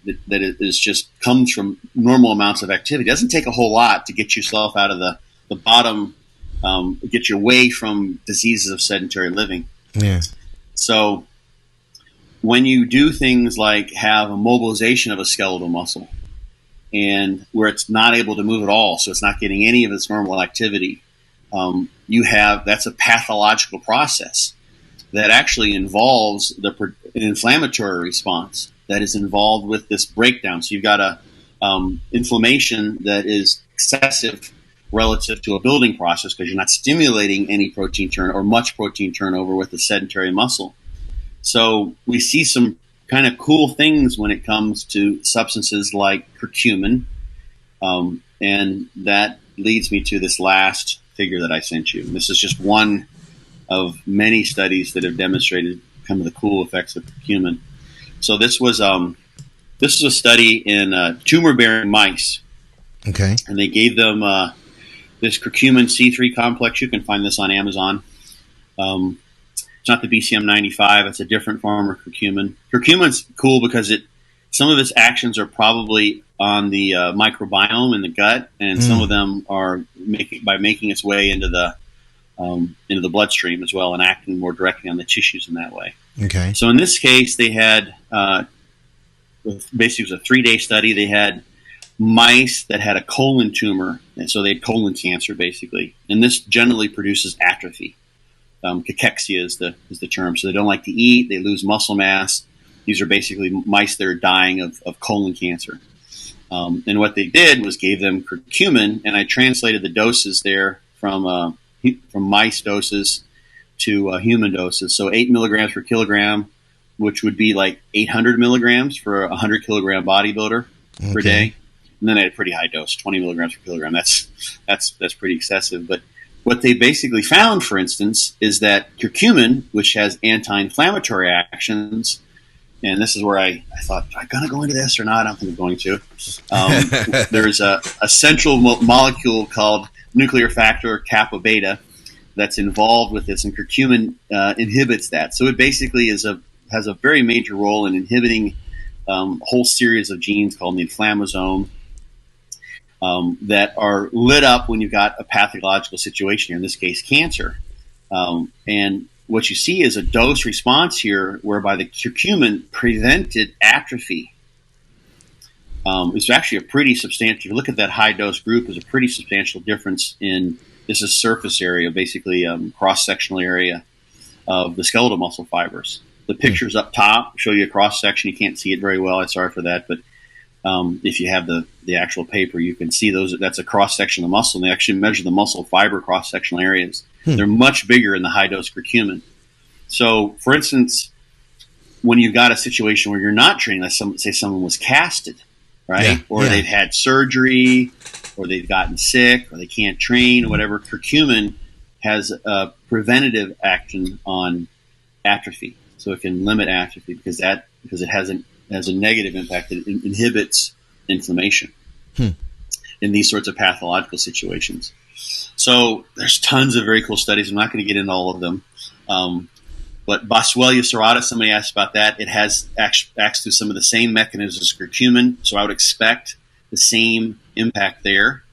is just comes from normal amounts of activity. It doesn't take a whole lot to get yourself out of the bottom. Get you away from diseases of sedentary living. Yeah. So when you do things like have a mobilization of a skeletal muscle and where it's not able to move at all, so it's not getting any of its normal activity, that's a pathological process that actually involves an inflammatory response that is involved with this breakdown. So you've got a inflammation that is excessive relative to a building process because you're not stimulating any protein turnover or much protein turnover with the sedentary muscle. So we see some kind of cool things when it comes to substances like curcumin, and that leads me to this last figure that I sent you. This is just one of many studies that have demonstrated kind of the cool effects of curcumin. So this was a study in tumor-bearing mice. Okay. And they gave them this curcumin C3 complex. You can find this on Amazon. It's not the BCM95. It's a different form of curcumin. Curcumin's cool because some of its actions are probably on the microbiome in the gut, and some of them are making its way into the bloodstream as well and acting more directly on the tissues in that way. Okay. So in this case, they had basically it was a 3-day study. They had mice that had a colon tumor, and so they had colon cancer basically, and this generally produces atrophy. Cachexia is the term. So they don't like to eat, they lose muscle mass. These are basically mice that are dying of colon cancer. And what they did was gave them curcumin, and I translated the doses there from mice doses to human doses. So 8 milligrams per kilogram, which would be like 800 milligrams for a 100 kilogram bodybuilder per day. And then I had a pretty high dose, 20 milligrams per kilogram. That's pretty excessive. But what they basically found, for instance, is that curcumin, which has anti-inflammatory actions, and this is where I thought, am I going to go into this or not? I don't think I'm going to. There's a central molecule called nuclear factor kappa beta that's involved with this, and curcumin inhibits that. So it basically has a very major role in inhibiting a whole series of genes called the inflammasome that are lit up when you've got a pathological situation here, in this case, cancer. And what you see is a dose response here whereby the curcumin prevented atrophy. It's actually a pretty substantial, if you look at that high dose group, is a pretty substantial difference in, this is surface area, basically cross-sectional area of the skeletal muscle fibers. The pictures up top show you a cross-section. You can't see it very well. I'm sorry for that, but if you have the actual paper, you can see those. That's a cross-section of the muscle, and they actually measure the muscle fiber cross-sectional areas. They're much bigger in the high-dose curcumin. So, for instance, when you've got a situation where you're not training, like say someone was casted, right? Or they've had surgery, or they've gotten sick, or they can't train, or whatever, curcumin has a preventative action on atrophy. So it can limit atrophy because it has a negative impact. It inhibits inflammation in these sorts of pathological situations. So there's tons of very cool studies. I'm not going to get into all of them. But Boswellia serrata, somebody asked about that. It acts through some of the same mechanisms as curcumin, so I would expect the same impact there.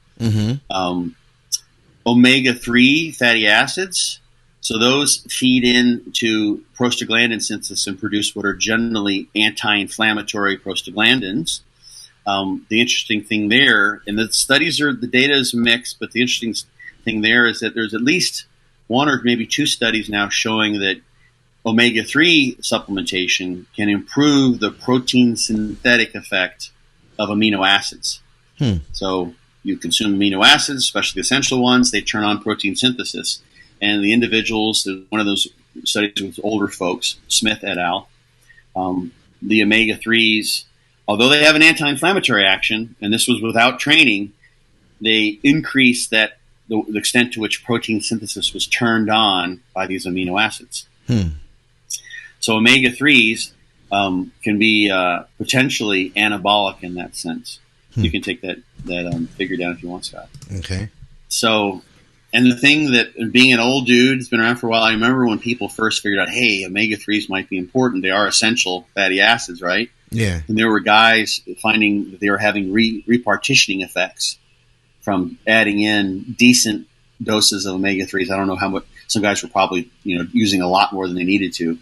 Omega-3 fatty acids, so those feed into prostaglandin synthesis and produce what are generally anti-inflammatory prostaglandins. The interesting thing there, and the data is mixed, but the interesting thing there is that there's at least one or maybe two studies now showing that omega-3 supplementation can improve the protein synthetic effect of amino acids. So you consume amino acids, especially the essential ones, they turn on protein synthesis. And the individuals, one of those studies with older folks, Smith et al., the omega-3s, although they have an anti-inflammatory action, and this was without training, they increased the extent to which protein synthesis was turned on by these amino acids. So omega-3s can be potentially anabolic in that sense. You can take that figure down if you want, Scott. Okay. So, and the thing that, being an old dude, it's been around for a while, I remember when people first figured out, hey, omega-3s might be important. They are essential fatty acids, right? Yeah. And there were guys finding that they were having repartitioning effects from adding in decent doses of omega-3s. I don't know how much. Some guys were probably using a lot more than they needed to.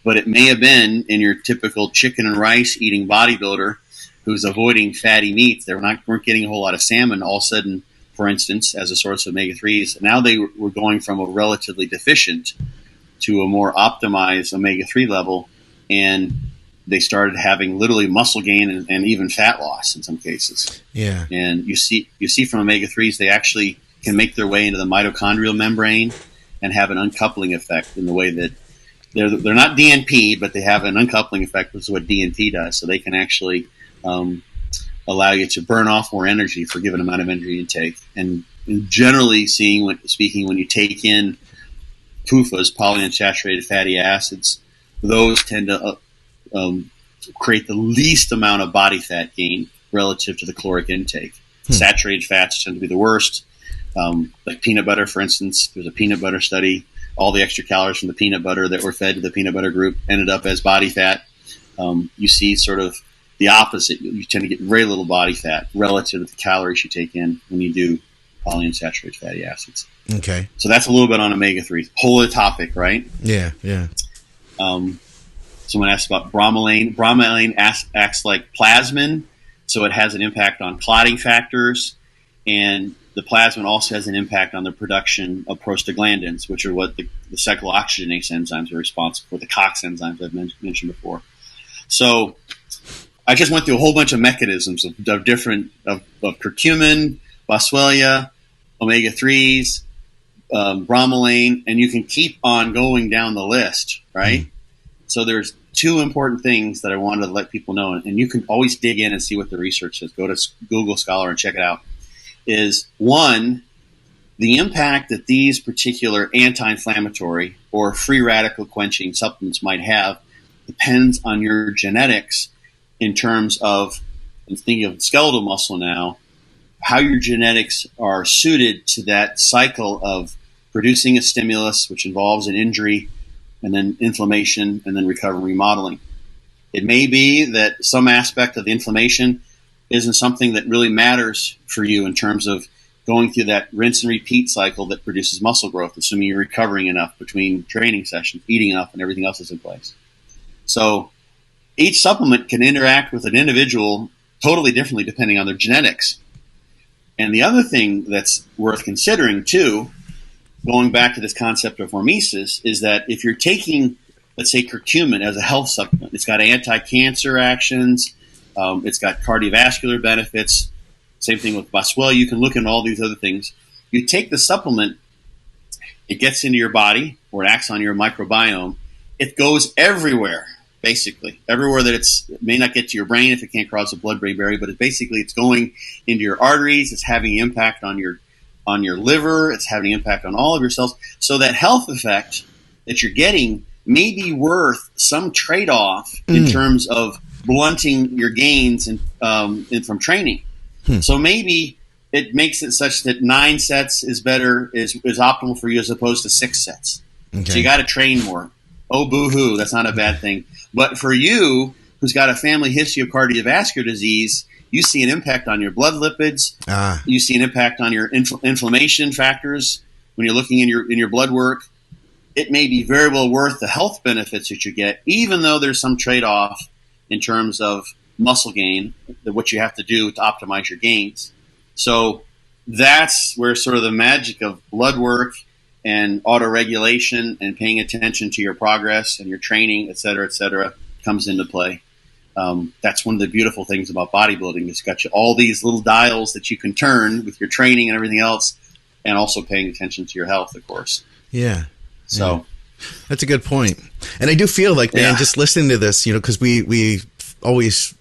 But it may have been in your typical chicken and rice eating bodybuilder who's avoiding fatty meats. They weren't getting a whole lot of salmon. All of a sudden, for instance, as a source of omega-3s, now they were going from a relatively deficient to a more optimized omega-3 level, and they started having literally muscle gain and even fat loss in some cases. Yeah. And you see from omega-3s, they actually can make their way into the mitochondrial membrane and have an uncoupling effect in the way that they're not DNP, but they have an uncoupling effect, which is what DNP does. So they can actually allow you to burn off more energy for a given amount of energy intake. And generally speaking, when you take in PUFAs, polyunsaturated fatty acids, those tend to create the least amount of body fat gain relative to the caloric intake. Saturated fats tend to be the worst. Like peanut butter, for instance, there's a peanut butter study. All the extra calories from the peanut butter that were fed to the peanut butter group ended up as body fat. You see sort of the opposite. You tend to get very little body fat relative to the calories you take in when you do polyunsaturated fatty acids. Okay. So that's a little bit on omega-3s. Whole other topic, right? Yeah, yeah. Someone asked about bromelain. Bromelain acts like plasmin, so it has an impact on clotting factors, and the plasmin also has an impact on the production of prostaglandins, which are what the cyclooxygenase enzymes are responsible for, the COX enzymes I've mentioned before. So I just went through a whole bunch of mechanisms of curcumin, boswellia, omega-3s, bromelain, and you can keep on going down the list, right? So there's two important things that I wanted to let people know, and you can always dig in and see what the research says. Go to Google Scholar and check it out. Is one, the impact that these particular anti-inflammatory or free radical quenching supplements might have depends on your genetics in terms of, I'm thinking of skeletal muscle now, how your genetics are suited to that cycle of producing a stimulus, which involves an injury, and then inflammation, and then recovery and remodeling. It may be that some aspect of the inflammation isn't something that really matters for you in terms of going through that rinse and repeat cycle that produces muscle growth, assuming you're recovering enough between training sessions, eating enough, and everything else is in place. So each supplement can interact with an individual totally differently depending on their genetics. And the other thing that's worth considering, too, going back to this concept of hormesis, is that if you're taking, let's say, curcumin as a health supplement, it's got anti-cancer actions, it's got cardiovascular benefits. Same thing with boswellia. You can look at all these other things. You take the supplement, it gets into your body or it acts on your microbiome, it goes everywhere, basically. Everywhere that it may not get to your brain if it can't cross the blood-brain barrier, but it's going into your arteries. It's having impact on your liver. It's having impact on all of your cells. So that health effect that you're getting may be worth some trade-off in terms of blunting your gains from training. So maybe it makes it such that 9 sets is optimal for you as opposed to 6 sets. Okay. So you got to train more. Oh, boo-hoo, that's not a bad thing. But for you, who's got a family history of cardiovascular disease, you see an impact on your blood lipids. You see an impact on your inflammation factors when you're looking in your blood work. It may be very well worth the health benefits that you get, even though there's some trade-off in terms of muscle gain, what you have to do to optimize your gains. So that's where sort of the magic of blood work and autoregulation and paying attention to your progress and your training, et cetera, comes into play. That's one of the beautiful things about bodybuilding. It's got you all these little dials that you can turn with your training and everything else, and also paying attention to your health, of course. Yeah. So that's a good point. And I do feel like, man, just listening to this, because we always,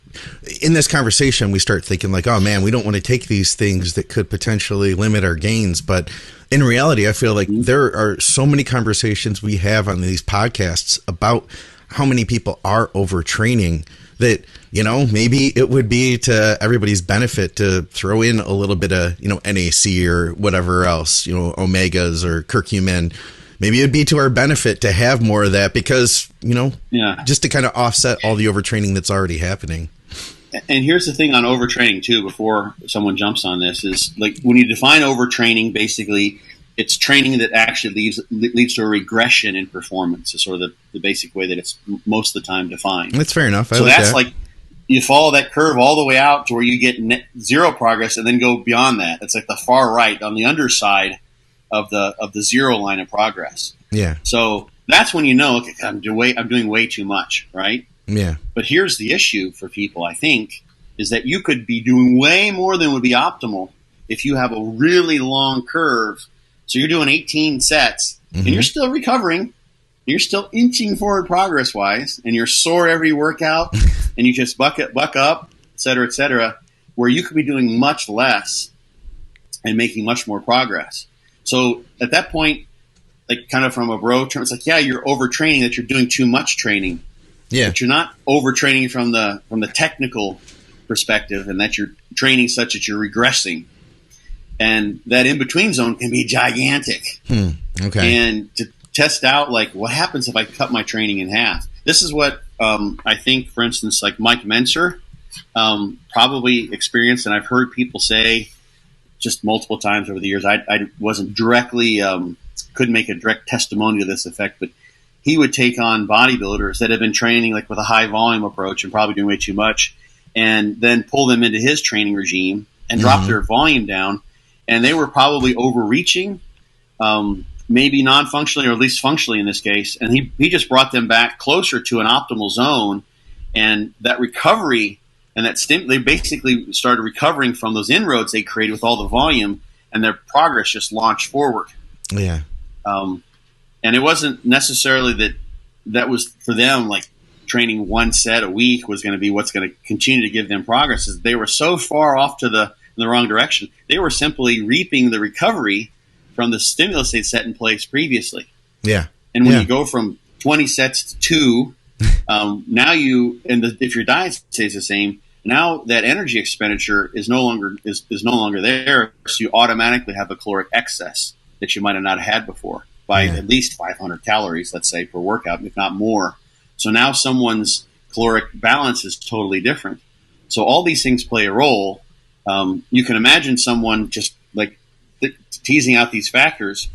in this conversation, we start thinking like, oh man, we don't want to take these things that could potentially limit our gains. But in reality, I feel like there are so many conversations we have on these podcasts about how many people are overtraining that, maybe it would be to everybody's benefit to throw in a little bit of, NAC or whatever else, omegas or curcumin. Maybe it'd be to our benefit to have more of that because, just to kind of offset all the overtraining that's already happening. And here's the thing on overtraining too, before someone jumps on this, is like when you define overtraining, basically it's training that actually leads to a regression in performance. Is sort of the basic way that it's most of the time defined. That's fair enough. So that's like you follow that curve all the way out to where you get zero progress and then go beyond that. It's like the far right on the underside of the zero line of progress. Yeah. So that's when okay, I'm doing way too much, right? Yeah. But here's the issue for people, I think, is that you could be doing way more than would be optimal if you have a really long curve. So you're doing 18 sets and you're still recovering. You're still inching forward progress-wise, and you're sore every workout, and you just buck up, et cetera, where you could be doing much less and making much more progress. So at that point, like kind of from a bro term, it's like, yeah, you're overtraining, that you're doing too much training. Yeah. But you're not overtraining from the technical perspective, and that you're training such that you're regressing. And that in-between zone can be gigantic. Okay. And to test out, like, what happens if I cut my training in half? This is what I think, for instance, like Mike Menser probably experienced, and I've heard people say just multiple times over the years. I wasn't directly, couldn't make a direct testimony to this effect, but he would take on bodybuilders that have been training like with a high volume approach and probably doing way too much, and then pull them into his training regime and drop their volume down. And they were probably overreaching, maybe non-functionally or at least functionally in this case. And he just brought them back closer to an optimal zone, and that recovery and that they basically started recovering from those inroads they created with all the volume, and their progress just launched forward. Yeah. And it wasn't necessarily that was for them like training one set a week was going to be what's going to continue to give them progress. Is they were so far off in the wrong direction. They were simply reaping the recovery from the stimulus they'd set in place previously. Yeah. And when you go from 20 sets to 2, now if your diet stays the same, now that energy expenditure is no longer there. So you automatically have a caloric excess that you might have not had before by at least 500 calories, let's say, per workout, if not more. So now someone's caloric balance is totally different. So all these things play a role. You can imagine someone just like teasing out these factors.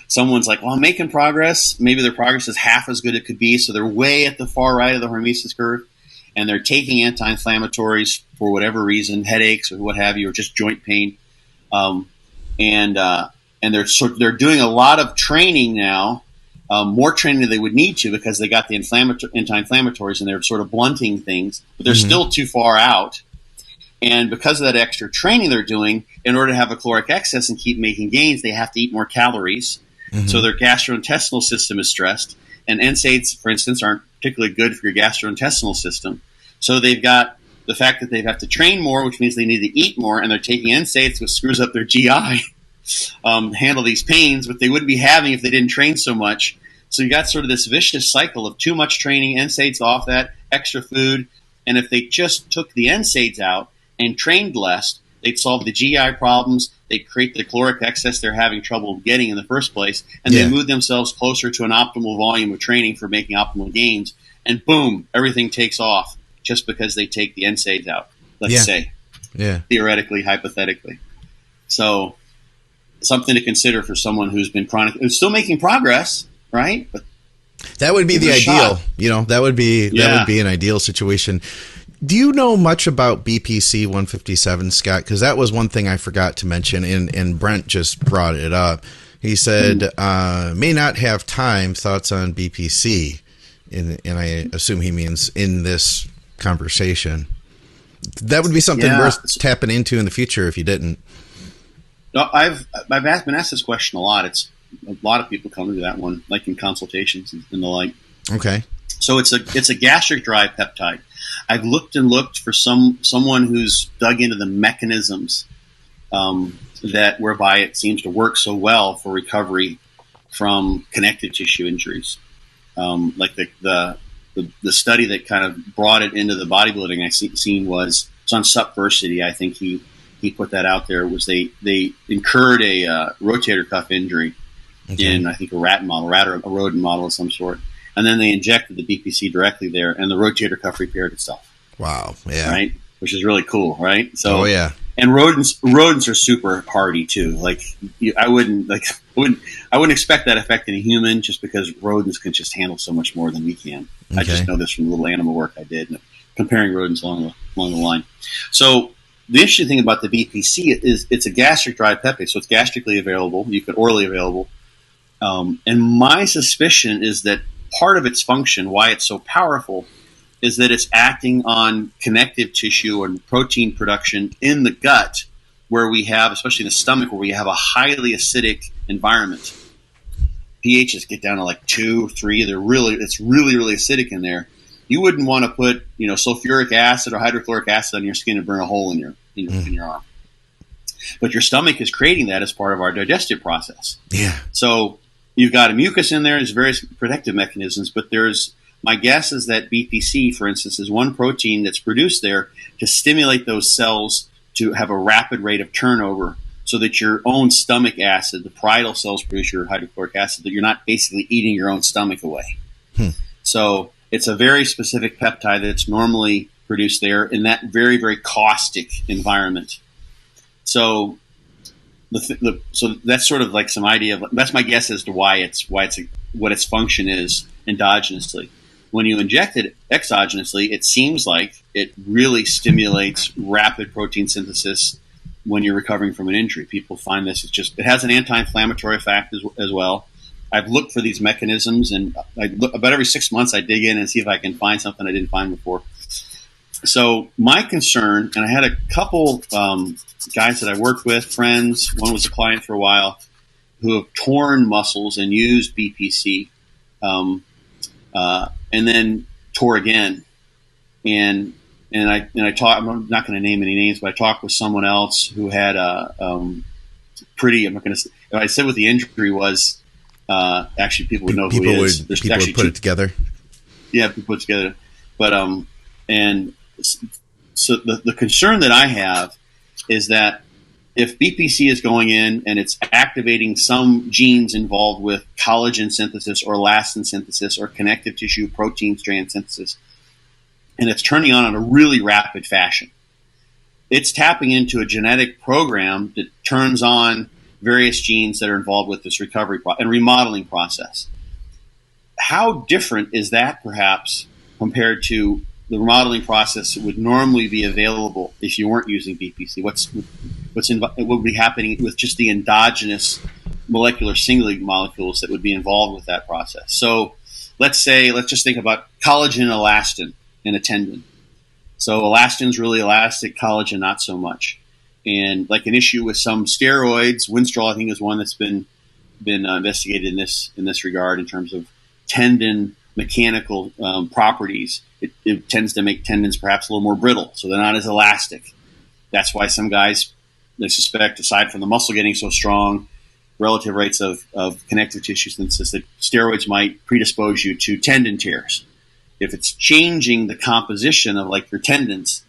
Someone's like, well, I'm making progress. Maybe their progress is half as good as it could be. So they're way at the far right of the hormesis curve, and they're taking anti-inflammatories for whatever reason, headaches or what have you, or just joint pain. And they're doing a lot of training now, more training than they would need to because they got the anti-inflammatories and they're sort of blunting things, but they're still too far out. And because of that extra training they're doing, in order to have a caloric excess and keep making gains, they have to eat more calories. So their gastrointestinal system is stressed. And NSAIDs, for instance, aren't particularly good for your gastrointestinal system. So they've got the fact that they have to train more, which means they need to eat more, and they're taking NSAIDs, which screws up their GI, handle these pains, but they wouldn't be having if they didn't train so much. So you got sort of this vicious cycle of too much training, NSAIDs off that, extra food. And if they just took the NSAIDs out and trained less, they'd solve the GI problems. They'd create the caloric excess they're having trouble getting in the first place. And they move themselves closer to an optimal volume of training for making optimal gains. And boom, everything takes off just because they take the NSAIDs out, let's say, theoretically, hypothetically. So something to consider for someone who's been who's still making progress, right? But that would be the ideal. That would be an ideal situation. Do you know much about BPC 157, Scott? Because that was one thing I forgot to mention, and Brent just brought it up. He said, may not have time, thoughts on BPC, and I assume he means in this conversation. That would be something worth tapping into in the future if you didn't. No, I've been asked this question a lot. It's a lot of people come to that one, like in consultations and the like. Okay. So it's a gastric drive peptide. I've looked for someone who's dug into the mechanisms that whereby it seems to work so well for recovery from connective tissue injuries. Like the study that kind of brought it into the bodybuilding I seen was it's on Supversity. I think he put that out there. Was they incurred a rotator cuff injury in I think a rat or a rodent model of some sort. And then they injected the BPC directly there, and the rotator cuff repaired itself. Wow! Yeah, right, which is really cool, right? So, and rodents are super hardy too. Like I wouldn't expect that effect in a human, just because rodents can just handle so much more than we can. I just know this from the little animal work I did, comparing rodents along the line. So the interesting thing about the BPC is it's a gastric drive peptide, so it's gastrically available. You can orally available, and my suspicion is that part of its function, why it's so powerful, is that it's acting on connective tissue and protein production in the gut, where we have, especially in the stomach, where we have a highly acidic environment. pHs get down to like 2, 3. It's really acidic in there. You wouldn't want to put sulfuric acid or hydrochloric acid on your skin and burn a hole in your arm. But your stomach is creating that as part of our digestive process. Yeah. So you've got a mucus in there. There's various protective mechanisms, but my guess is that BPC, for instance, is one protein that's produced there to stimulate those cells to have a rapid rate of turnover, so that your own stomach acid, the parietal cells produce your hydrochloric acid, that you're not basically eating your own stomach away. So it's a very specific peptide that's normally produced there in that very, very caustic environment. So so that's sort of like some idea of, that's my guess as to what its function is endogenously. When you inject it exogenously, it seems like it really stimulates rapid protein synthesis when you're recovering from an injury. People find this, it has an anti-inflammatory effect as well. I've looked for these mechanisms, and about every 6 months I dig in and see if I can find something I didn't find before. So my concern, and I had a couple guys that I worked with, friends, one was a client for a while, who have torn muscles and used BPC, and then tore again. And I talked, I'm not going to name any names, but I talked with someone else who had I'm not going to, I said what the injury was, actually people would know who he is. People would put it together. Yeah, people put it together. But, and so the concern that I have is that if BPC is going in and it's activating some genes involved with collagen synthesis or elastin synthesis or connective tissue protein strand synthesis, and it's turning on in a really rapid fashion, it's tapping into a genetic program that turns on various genes that are involved with this recovery and remodeling process. How different is that, perhaps, compared to the remodeling process that would normally be available if you weren't using BPC? What would be happening with just the endogenous molecular singling molecules that would be involved with that process? So let's just think about collagen and elastin in a tendon. So elastin's really elastic, collagen not so much. And like an issue with some steroids, Winstrol I think is one that's been been investigated in this regard in terms of tendon mechanical properties. It tends to make tendons perhaps a little more brittle, so they're not as elastic. That's why some guys, they suspect, aside from the muscle getting so strong, relative rates of connective tissue synthesis, that steroids might predispose you to tendon tears. If it's changing the composition of like your tendons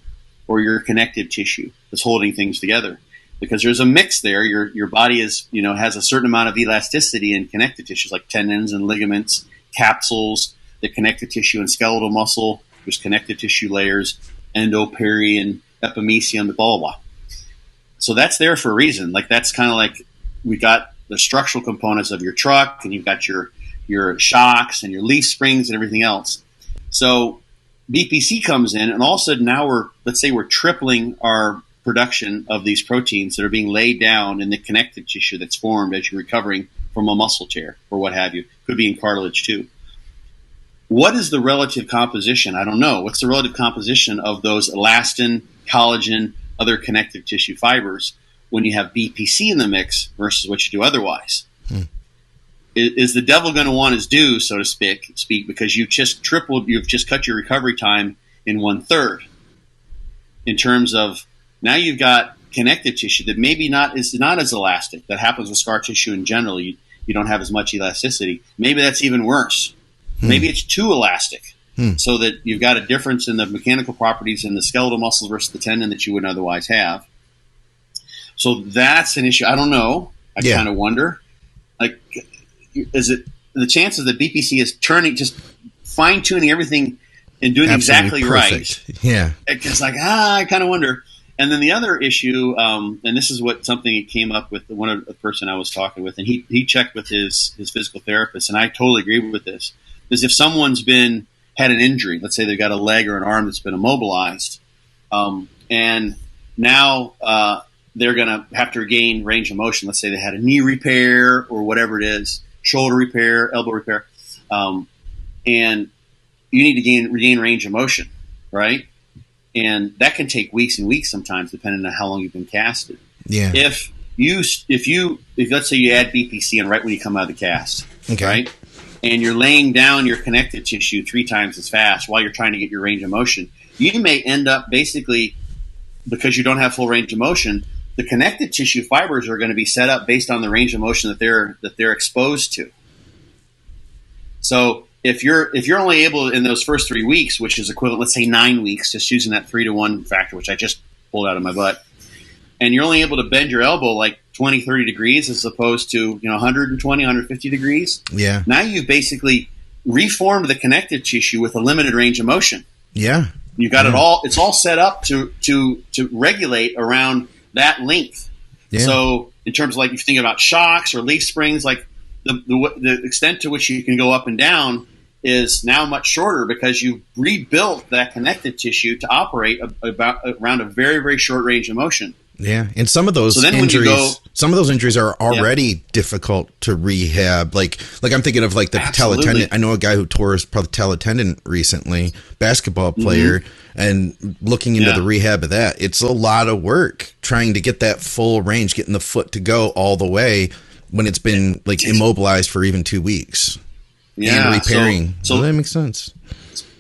or your connective tissue that's holding things together, because there's a mix there. Your body is, has a certain amount of elasticity in connective tissues like tendons and ligaments, capsules, the connective tissue and skeletal muscle. There's connective tissue layers, endo, peri, and epimysium, blah, blah, blah. So that's there for a reason. Like that's kind of like we got the structural components of your truck, and you've got your shocks and your leaf springs and everything else. So BPC comes in, and all of a sudden now let's say we're tripling our production of these proteins that are being laid down in the connective tissue that's formed as you're recovering from a muscle tear or what have you. Could be in cartilage too. What is the relative composition? I don't know. What's the relative composition of those elastin, collagen, other connective tissue fibers when you have BPC in the mix versus what you do otherwise? Is the devil going to want his due, so to speak, because you've just cut your recovery time in 1/3 in terms of now you've got connective tissue that maybe is not as elastic. That happens with scar tissue in general. You don't have as much elasticity. Maybe that's even worse. Maybe it's too elastic, so that you've got a difference in the mechanical properties in the skeletal muscles versus the tendon that you wouldn't otherwise have. So that's an issue. I don't know. I kind of wonder. Like, is it the chances that BPC is just fine tuning everything and doing exactly right? Yeah. It's like, I kind of wonder. And then the other issue, and this is something that came up with one of the person I was talking with, and he checked with his physical therapist, and I totally agree with this, is if someone's had an injury, let's say they've got a leg or an arm that's been immobilized, and now they're going to have to regain range of motion. Let's say they had a knee repair or whatever it is, shoulder repair, elbow repair, and you need to regain range of motion, right? And that can take weeks and weeks sometimes, depending on how long you've been casted. Yeah. If let's say you add BPC in right when you come out of the cast, okay, right, and you're laying down your connective tissue 3 times as fast while you're trying to get your range of motion, you may end up basically, because you don't have full range of motion, the connective tissue fibers are going to be set up based on the range of motion that they're exposed to. So if you're only able in those first 3 weeks, which is equivalent, let's say 9 weeks, just using that 3-to-1 factor, which I just pulled out of my butt, and you're only able to bend your elbow like 20, 30 degrees as opposed to 120, 150 degrees. Yeah. Now you've basically reformed the connective tissue with a limited range of motion. Yeah. You've got it all. It's all set up to regulate around that length. Yeah. So in terms of like if you think about shocks or leaf springs, like the extent to which you can go up and down is now much shorter because you've rebuilt that connective tissue to operate around a very, very short range of motion. Yeah, and some of those injuries are already difficult to rehab. Like I'm thinking of like the patella tendon. I know a guy who tore his patella tendon recently, basketball player, and looking into the rehab of that. It's a lot of work trying to get that full range, getting the foot to go all the way when it's been like immobilized for even 2 weeks. Yeah, and repairing. So that makes sense.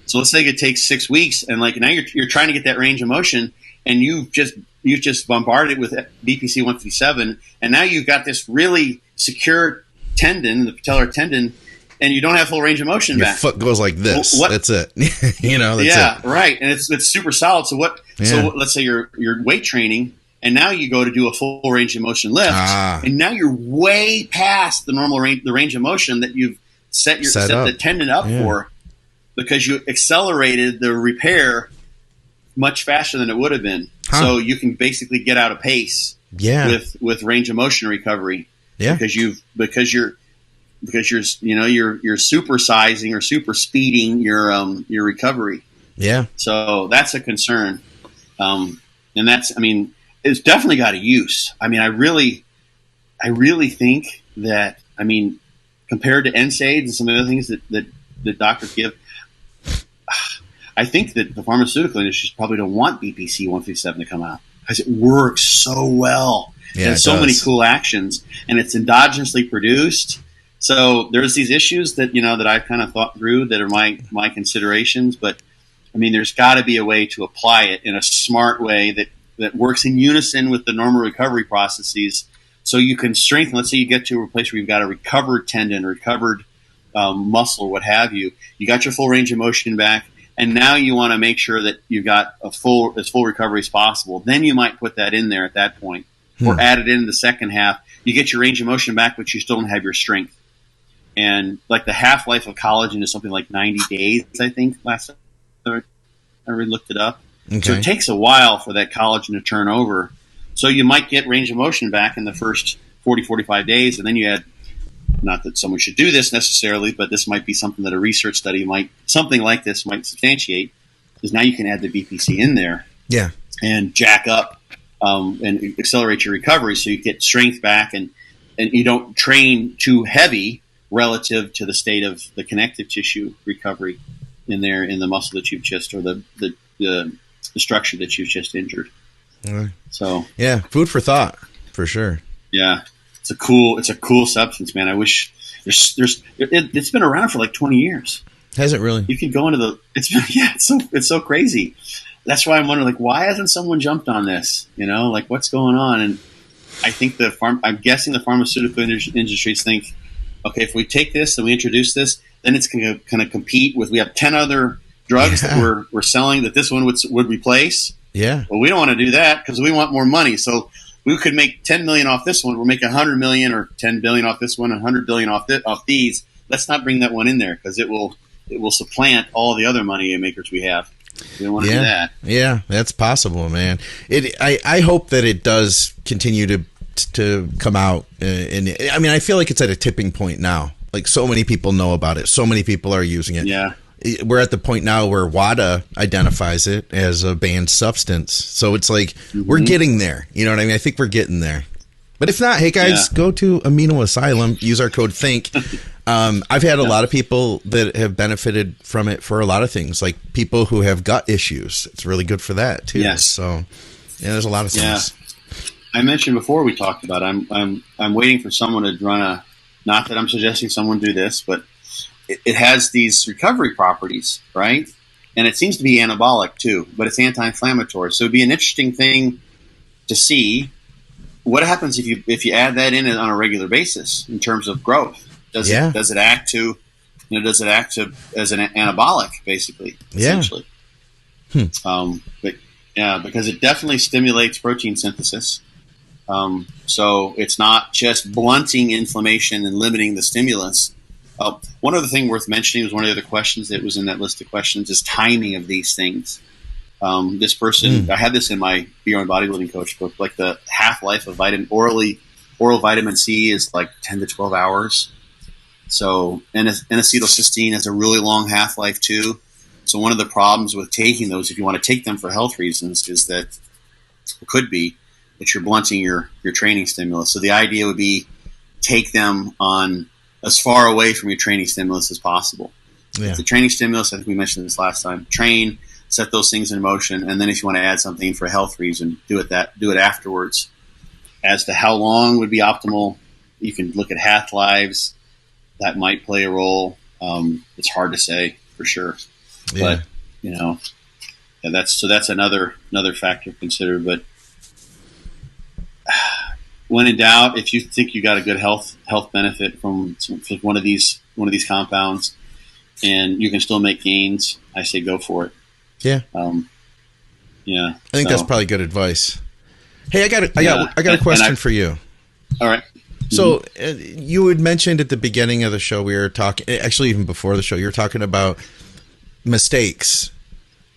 So let's say it takes 6 weeks, and like now you're trying to get that range of motion, and you've just bombarded it with BPC 157, and now you've got this really secure tendon, the patellar tendon, and you don't have full range of motion back. Your foot goes like this. That's it. That's it. Right, and it's super solid. So So let's say you're weight training, and now you go to do a full range of motion lift, and now you're way past the normal range of motion that you've set the tendon up for, because you accelerated the repair much faster than it would have been. So you can basically get out of pace with range of motion recovery. Yeah. Because you're supersizing or super speeding your recovery. Yeah. So that's a concern. And it's definitely got a use. I really think that, compared to NSAIDs and some of the things that doctors give, I think that the pharmaceutical industry probably don't want BPC 157 to come out because it works so well. Yeah, it has so many cool actions, and it's endogenously produced. So there's these issues that, that I've kind of thought through that are my considerations. But I mean, there's got to be a way to apply it in a smart way that works in unison with the normal recovery processes. So you can strengthen. Let's say you get to a place where you've got a recovered tendon, recovered muscle, what have you. You got your full range of motion back, and now you want to make sure that you've got as full recovery as possible. Then you might put that in there at that point, or add it in the second half. You get your range of motion back, but you still don't have your strength. And like the half-life of collagen is something like 90 days, I think, last time I looked it up. Okay. So it takes a while for that collagen to turn over. So you might get range of motion back in the first 40, 45 days, and then you add, not that someone should do this necessarily, but this might be something that a research study something like this might substantiate, is now you can add the BPC in there. Yeah. And jack up and accelerate your recovery so you get strength back and you don't train too heavy relative to the state of the connective tissue recovery in there in the muscle that you've just, or the structure that you've just injured. Right. So yeah, food for thought for sure. Yeah, it's a cool substance, man. I wish it's been around for like 20 years. Has it really? You could go into it's so crazy. That's why I'm wondering, like, why hasn't someone jumped on this? Like, what's going on? And I think I'm guessing the pharmaceutical industries think, okay, if we take this and we introduce this, then it's going to kind of compete with, we have 10 other drugs that we're selling that this one would replace. Yeah. Well, we don't want to do that because we want more money. So we could make 10 million off this one. We're making 100 million or 10 billion off this one, 100 billion off these. Let's not bring that one in there because it will supplant all the other money makers we have. We don't want to do that. Yeah, that's possible, man. I hope that it does continue to come out. And I mean, I feel like it's at a tipping point now. Like, so many people know about it. So many people are using it. Yeah. We're at the point now where WADA identifies it as a banned substance. So it's like, we're getting there. You know what I mean? I think we're getting there. But if not, hey guys, go to Amino Asylum, use our code THINK. I've had a lot of people that have benefited from it for a lot of things, like people who have gut issues. It's really good for that too. Yes. So there's a lot of things. I mentioned before we talked about I'm waiting for someone to run a, not that I'm suggesting someone do this, but it has these recovery properties, right? And it seems to be anabolic too, but it's anti-inflammatory. So it'd be an interesting thing to see what happens if you add that in on a regular basis in terms of growth. Does it act as an anabolic, basically, essentially? But because it definitely stimulates protein synthesis. So it's not just blunting inflammation and limiting the stimulus. One other thing worth mentioning was one of the other questions that was in that list of questions is timing of these things. This person, I had this in my Beyond Bodybuilding Coach book, like the half-life of oral vitamin C is like 10 to 12 hours. So, and N-acetylcysteine has a really long half-life too. So one of the problems with taking those, if you want to take them for health reasons, is that it could be that you're blunting your training stimulus. So the idea would be take them on as far away from your training stimulus as possible. Yeah. The training stimulus, I think we mentioned this last time, train, set those things in motion, and then if you want to add something for a health reason, do it afterwards. As to how long would be optimal, you can look at half-lives. That might play a role. It's hard to say for sure. But that's another factor to consider. But when in doubt, if you think you got a good health benefit from one of these compounds, and you can still make gains, I say go for it. Yeah. I think that's probably good advice. Hey, I got a question for you. All right. So you had mentioned at the beginning of the show, we were talking, actually even before the show, you were talking about mistakes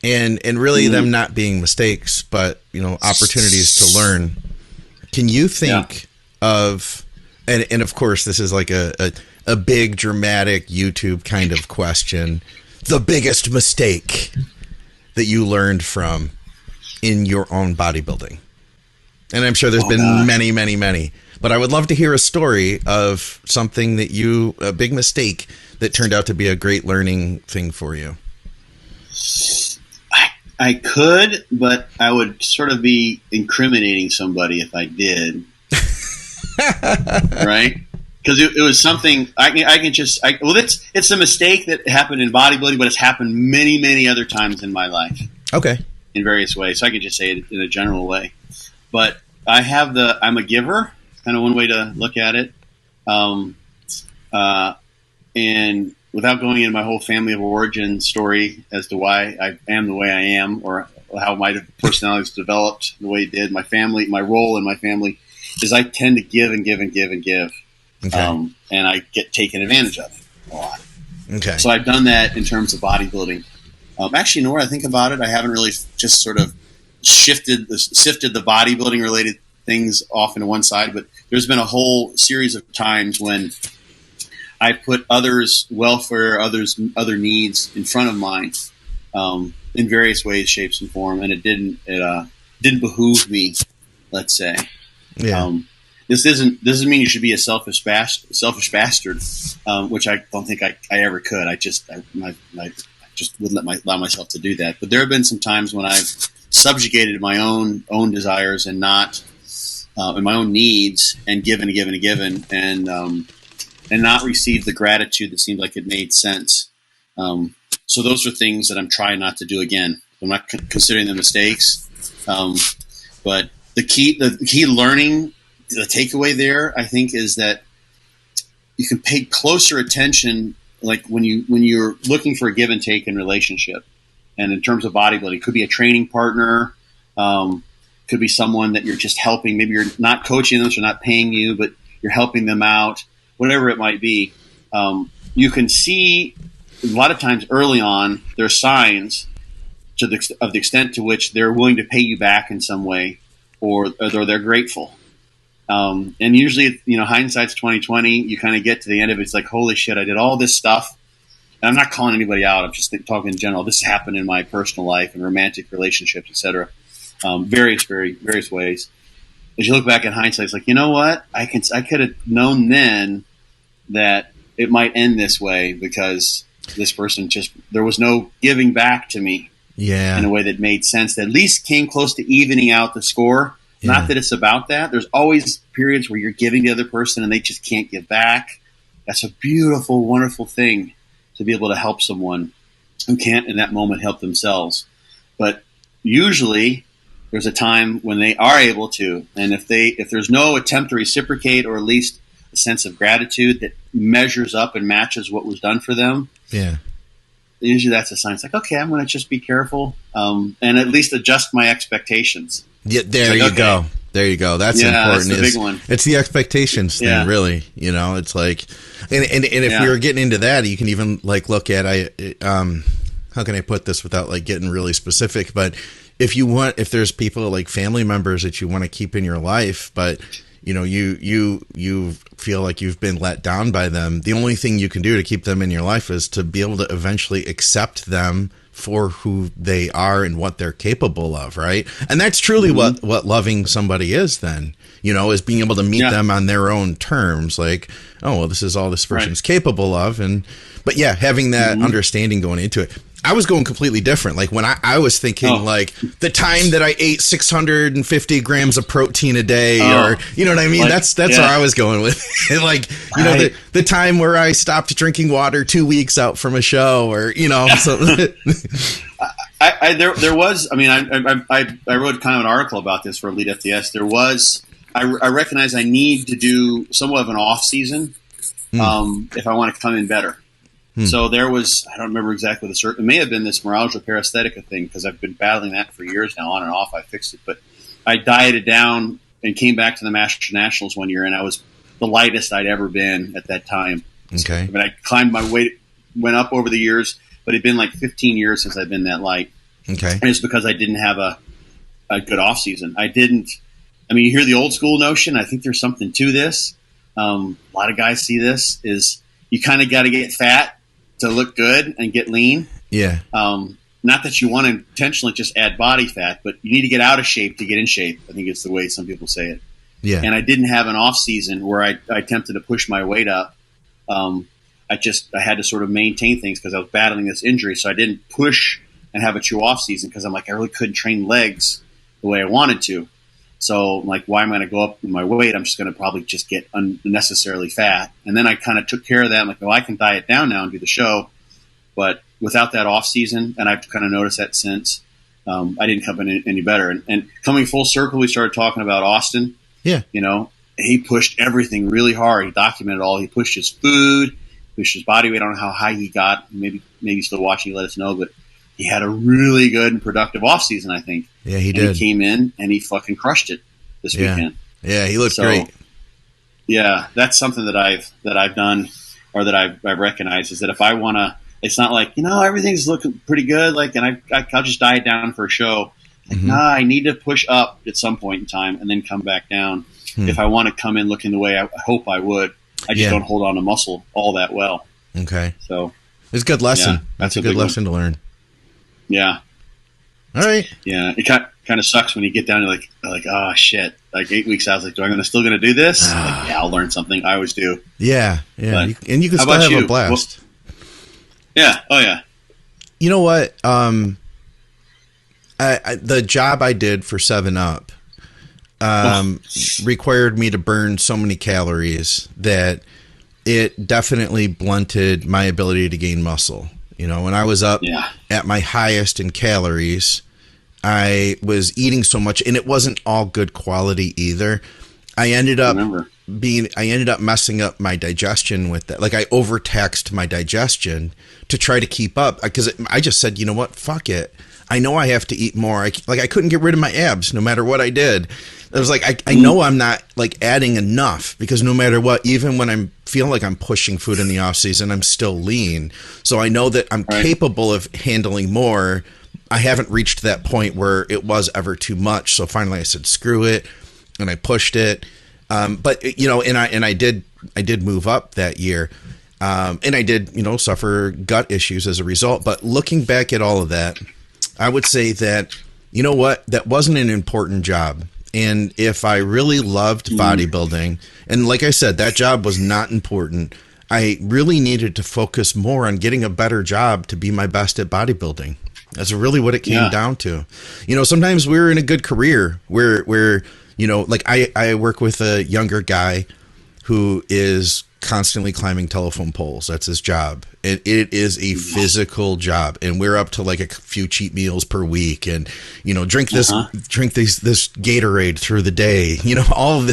and really them not being mistakes, but opportunities to learn. Can you think of, and of course this is like a big dramatic YouTube kind of question, the biggest mistake that you learned from in your own bodybuilding? And I'm sure there's been many, many, many. But I would love to hear a story of something that a big mistake that turned out to be a great learning thing for you. I could, but I would sort of be incriminating somebody if I did. right? Because it was something it's a mistake that happened in bodybuilding, but it's happened many, many other times in my life. Okay. In various ways. So I can just say it in a general way. But I'm a giver, kind of one way to look at it. And without going into my whole family of origin story as to why I am the way I am, or how my personality has developed the way it did, my role in my family is I tend to give and give and give and give. Okay. And I get taken advantage of a lot. Okay. So I've done that in terms of bodybuilding. Actually, the more I think about it, I haven't really just sort of sifted the bodybuilding related things off into one side, but there's been a whole series of times when I put others' welfare, other needs in front of mine, in various ways, shapes, and form, and it didn't behoove me, let's say. Yeah. This doesn't mean you should be a selfish bastard, which I don't think I ever could. I just wouldn't allow myself to do that. But there have been some times when I've subjugated my own desires and not and my own needs, and given and not received the gratitude that seemed like it made sense. So those are things that I'm trying not to do again. I'm not considering them mistakes, but the key learning. The takeaway there, I think, is that you can pay closer attention, like when you're looking for a give and take in relationship, and in terms of bodybuilding, it could be a training partner, could be someone that you're just helping. Maybe you're not coaching them, so they're not paying you, but you're helping them out. Whatever it might be, you can see a lot of times early on there are signs of the extent to which they're willing to pay you back in some way, or they're grateful. And usually, hindsight's 20/20. You kind of get to the end of it. It's like, holy shit, I did all this stuff. And I'm not calling anybody out. I'm just talking in general. This happened in my personal life and romantic relationships, etc. Various ways. As you look back in hindsight, it's like, you know what? I could have known then that it might end this way because this person there was no giving back to me. Yeah. In a way that made sense, that at least came close to evening out the score. Yeah. Not that it's about that. There's always periods where you're giving the other person and they just can't give back. That's a beautiful, wonderful thing to be able to help someone who can't in that moment help themselves. But usually there's a time when they are able to. And if there's no attempt to reciprocate, or at least a sense of gratitude that measures up and matches what was done for them, yeah, usually that's a sign. It's like, okay, I'm going to just be careful and at least adjust my expectations. Yeah, there you go. There you go. That's important. That's the big one. It's the expectations thing, really. It's like, and if we were getting into that, you can even like look at how can I put this without like getting really specific? But if there's people like family members that you want to keep in your life, but you feel like you've been let down by them, the only thing you can do to keep them in your life is to be able to eventually accept them for who they are and what they're capable of, right? And that's truly what loving somebody is then, is being able to meet them on their own terms. Like, oh, well, this is all this person's capable of. But having that understanding going into it. I was going completely different. Like when I was thinking like the time that I ate 650 grams of protein a day, or you know what I mean? Like, that's where I was going with. And like, the time where I stopped drinking water 2 weeks out from a show, or so. There was. I mean, I wrote kind of an article about this for EliteFTS. There was. I recognize I need to do somewhat of an off season if I want to come in better. So there was, I don't remember exactly it may have been this meralgia paresthetica thing, because I've been battling that for years now, on and off. I fixed it, but I dieted down and came back to the Master Nationals one year, and I was the lightest I'd ever been at that time. Okay. I mean, I climbed my weight, went up over the years, but it'd been like 15 years since I'd been that light. Okay. And it's because I didn't have a good off season. You hear the old school notion. I think there's something to this. A lot of guys see this is you kind of got to get fat to look good and get lean. Yeah. Not that you want to intentionally just add body fat, but you need to get out of shape to get in shape. I think it's the way some people say it. Yeah. And I didn't have an off season where I attempted to push my weight up. I had to sort of maintain things because I was battling this injury. So I didn't push and have a true off season because I'm like, I really couldn't train legs the way I wanted to. So like, why am I going to go up in my weight? I'm just going to probably just get unnecessarily fat. And then I kind of took care of that. I'm like, well, I can diet down now and do the show. But without that off season, and I've kind of noticed that since, I didn't come in any better. And coming full circle, we started talking about Austin. Yeah. You know, he pushed everything really hard. He documented all. He pushed his food, pushed his body weight. I don't know how high he got. Maybe he's still watching. Let us know. But he had a really good and productive off season, I think. Yeah, he and did. He came in and he fucking crushed it this weekend. Yeah, he looked great. Yeah, that's something that I've done, or that I've recognized, is that if I want to, it's not like, everything's looking pretty good, like, and I'll just diet down for a show. Like, I need to push up at some point in time and then come back down. If I want to come in looking the way I hope I would. I just don't hold on to muscle all that well. Okay. So it's a good lesson. Yeah, that's a good lesson to learn. Yeah. All right. Yeah. It kind of sucks when you get down to like, oh shit. Like 8 weeks out, I was like, still going to do this? Like, yeah, I'll learn something. I always do. Yeah. Yeah. But, and you can still have a blast. Well, yeah. Oh yeah. You know what? The job I did for 7-Up required me to burn so many calories that it definitely blunted my ability to gain muscle. When I was up at my highest in calories, I was eating so much, and it wasn't all good quality either. I ended up messing up my digestion with that. Like, I overtaxed my digestion to try to keep up, because I just said, you know what, fuck it. I know I have to eat more. I couldn't get rid of my abs no matter what I did. I was like, I know I'm not like adding enough, because no matter what, even when I'm feeling like I'm pushing food in the off season, I'm still lean. So I know that I'm capable of handling more. I haven't reached that point where it was ever too much. So finally I said, screw it. And I pushed it. But I did move up that year. And I did, suffer gut issues as a result. But looking back at all of that, I would say that, that wasn't an important job. And if I really loved bodybuilding, and like I said, that job was not important, I really needed to focus more on getting a better job to be my best at bodybuilding. That's really what it came down to. Sometimes we're in a good career where like I work with a younger guy who is constantly climbing telephone poles. That's his job. And it is a physical job. And we're up to like a few cheat meals per week, and, drink this Gatorade through the day, all of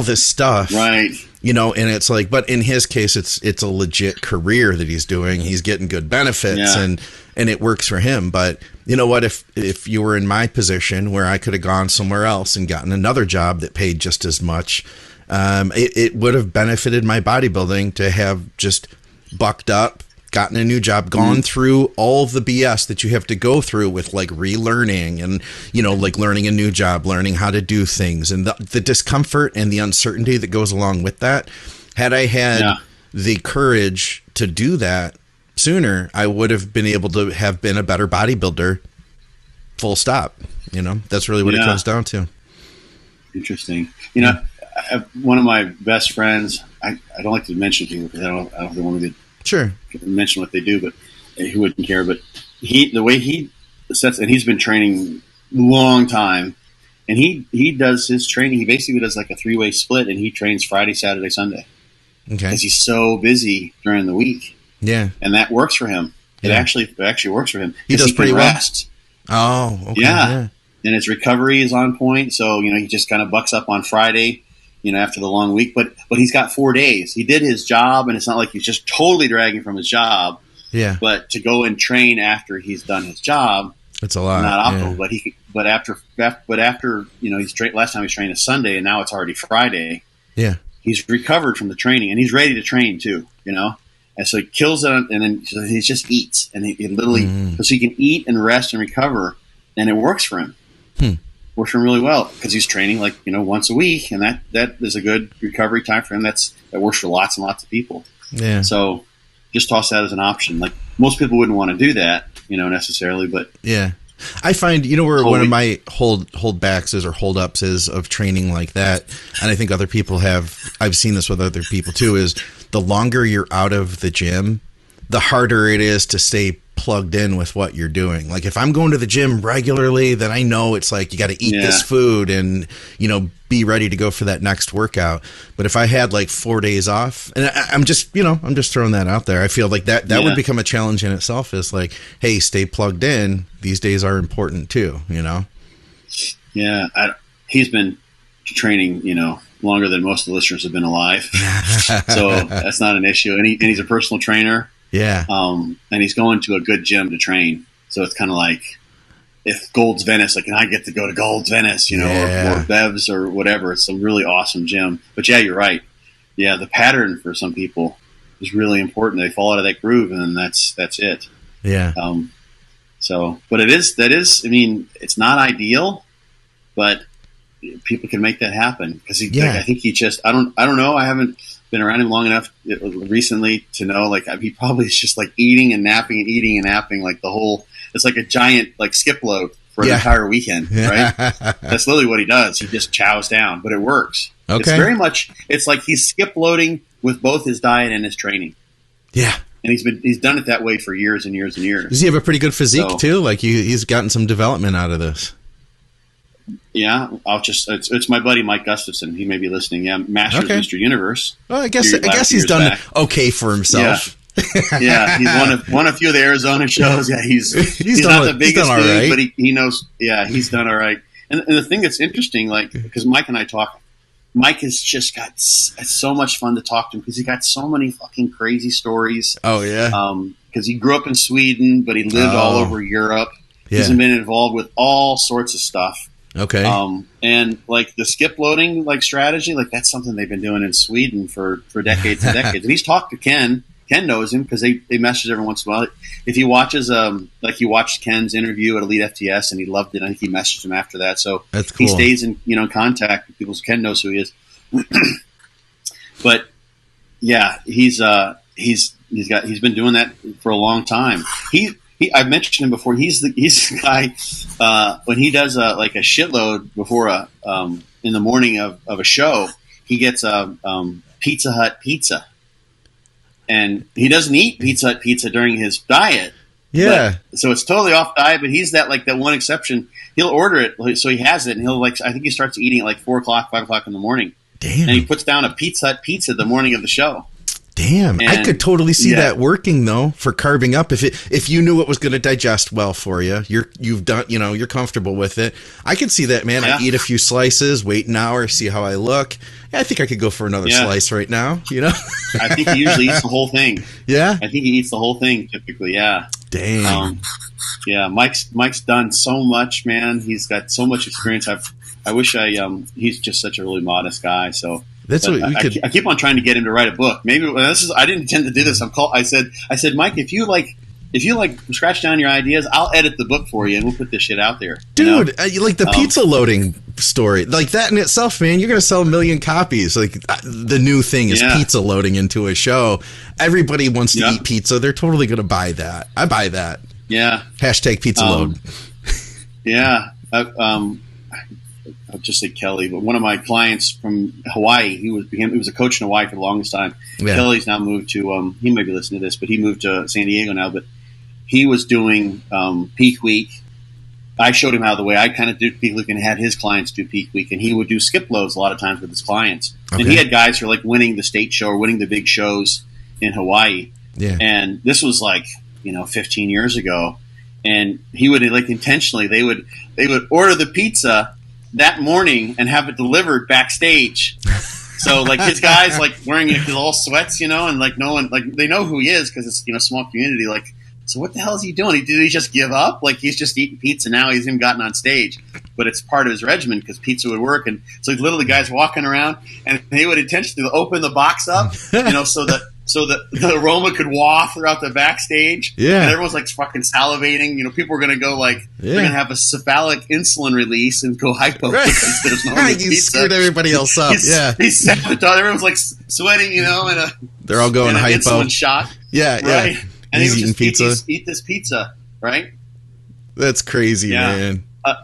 this stuff. Right. And it's like, but in his case, it's a legit career that he's doing. He's getting good benefits and it works for him. But you know what, if you were in my position where I could have gone somewhere else and gotten another job that paid just as much, it would have benefited my bodybuilding to have just bucked up, gotten a new job, gone through all the BS that you have to go through with like relearning and, like learning a new job, learning how to do things, and the discomfort and the uncertainty that goes along with that. Had I had the courage to do that sooner, I would have been able to have been a better bodybuilder, full stop. That's really what it comes down to. Interesting. One of my best friends, I don't like to mention people because I don't want to mention what they do, but who wouldn't care? But the way he sets, and he's been training a long time, and he does his training. He basically does like a 3-way split, and he trains Friday, Saturday, Sunday. Okay. Because he's so busy during the week. Yeah. And that works for him. It actually works for him. He does pretty well. Oh, okay. Yeah. And his recovery is on point. So, he just kind of bucks up on Friday, after the long week, but he's got 4 days. He did his job, and it's not like he's just totally dragging from his job. Yeah. But to go and train after he's done his job, it's a lot. Not optimal. Yeah. But after he's last time he trained a Sunday, and now it's already Friday. Yeah. He's recovered from the training, and he's ready to train too. And so he kills it, and then he just eats, and he literally so he can eat and rest and recover, and it works for him. Works for him really well because he's training once a week, and that is a good recovery time for him. That works for lots and lots of people. Yeah. So just toss that as an option. Like most people wouldn't want to do that, necessarily, but yeah. I find, where one of my holdbacks is or holdups is of training like that, and I think other people I've seen this with other people too, is the longer you're out of the gym, the harder it is to stay plugged in with what you're doing. Like if I'm going to the gym regularly, then I know it's like you got to eat this food and, you know, be ready to go for that next workout. But if I had like 4 days off, and I'm just throwing that out there. I feel like that would become a challenge in itself, is like, hey, stay plugged in. These days are important too, you know? Yeah. He's been training, you know, longer than most of the listeners have been alive. So that's not an issue. And he's a personal trainer. Yeah. And he's going to a good gym to train. So it's kind of like if Gold's Venice, like, and I get to go to Gold's Venice, you know, or Bev's or whatever. It's a really awesome gym. But yeah, you're right. Yeah. The pattern for some people is really important. They fall out of that groove and then that's it. Yeah. But that is, I mean, it's not ideal, but people can make that happen because I think he just, I don't know. I haven't been around him long enough recently to know, like, he probably is just like eating and napping and eating and napping, like the whole, it's like a giant, like, skip load for an entire weekend, right? That's literally what he does. He just chows down, but it works. Okay. It's very much, it's like he's skip loading with both his diet and his training. Yeah. And he's done it that way for years and years and years. Does he have a pretty good physique too? Like he's gotten some development out of this. Yeah, it's my buddy Mike Gustafson. He may be listening. Yeah, Masters Mr. Universe. Well, I guess he's done okay for himself. Yeah, he's won a few of the Arizona shows. Yeah, he's not the biggest dude, but he knows. Yeah, he's done all right. And the thing that's interesting, like, because Mike and I talk, Mike has just got it's so much fun to talk to him because he got so many fucking crazy stories. Oh yeah. Because he grew up in Sweden, but he lived all over Europe. Yeah. He's been involved with all sorts of stuff. Okay. And like the skip loading like strategy, like that's something they've been doing in Sweden for decades and decades. And he's talked to Ken. Ken knows him because they message every once in a while. If he watches, like he watched Ken's interview at EliteFTS and he loved it, I think he messaged him after that. So that's cool. He stays in contact with people. So Ken knows who he is. But yeah, he's been doing that for a long time. I've mentioned him before. He's the guy when he does like a shitload before in the morning of a show. He gets a Pizza Hut pizza, and he doesn't eat Pizza Hut pizza during his diet. Yeah, so it's totally off diet. But he's that one exception. He'll order it, so he has it, and he'll I think he starts eating at like 4 o'clock, 5 o'clock in the morning. Damn, and he puts down a Pizza Hut pizza the morning of the show. Damn, I could totally see that working though for carving up. If you knew it was going to digest well for you, you're comfortable with it. I could see that, man. I eat a few slices, wait an hour, see how I look. Yeah, I think I could go for another slice right now. You know, I think he usually eats the whole thing. Yeah, I think he eats the whole thing typically. Yeah. Damn. Yeah, Mike's done so much, man. He's got so much experience. I wish he's just such a really modest guy. So. That's what I keep on trying to get him to write a book. Maybe I didn't intend to do this. I said, Mike, if you scratch down your ideas, I'll edit the book for you and we'll put this shit out there. Dude, you like the pizza loading story, like that in itself, man. You're going to sell 1 million copies. Like the new thing is pizza loading into a show. Everybody wants to eat pizza. They're totally going to buy that. I buy that. Yeah. Hashtag pizza load. Yeah. I'll just say Kelly, but one of my clients from Hawaii, he was a coach in Hawaii for the longest time. Yeah. Kelly's now moved to, he may be listening to this, but he moved to San Diego now, but he was doing peak week. I showed him how the way I kind of do peak week and had his clients do peak week, and he would do skip loads a lot of times with his clients. Okay. And he had guys who were like winning the state show or winning the big shows in Hawaii. Yeah. And this was like, 15 years ago. And he would intentionally, they would order the pizza that morning and have it delivered backstage. So like his guys like wearing his all sweats, and like no one, like they know who he is because it's a small community. Like, so what the hell is he doing? Did he just give up? Like he's just eating pizza now. He's even gotten on stage, but it's part of his regimen because pizza would work. And so literally guys walking around and they would intentionally open the box up, so that the aroma could waft throughout the backstage. Yeah. And everyone's like fucking salivating. People are going to go they're going to have a cephalic insulin release and go hypo. Right. There's no you screwed everybody else up. Everyone's like sweating, and they're all going hypo. Insulin shot. Yeah. Right. Yeah. And he's he would eating just pizza. eat this pizza, right? That's crazy, man. So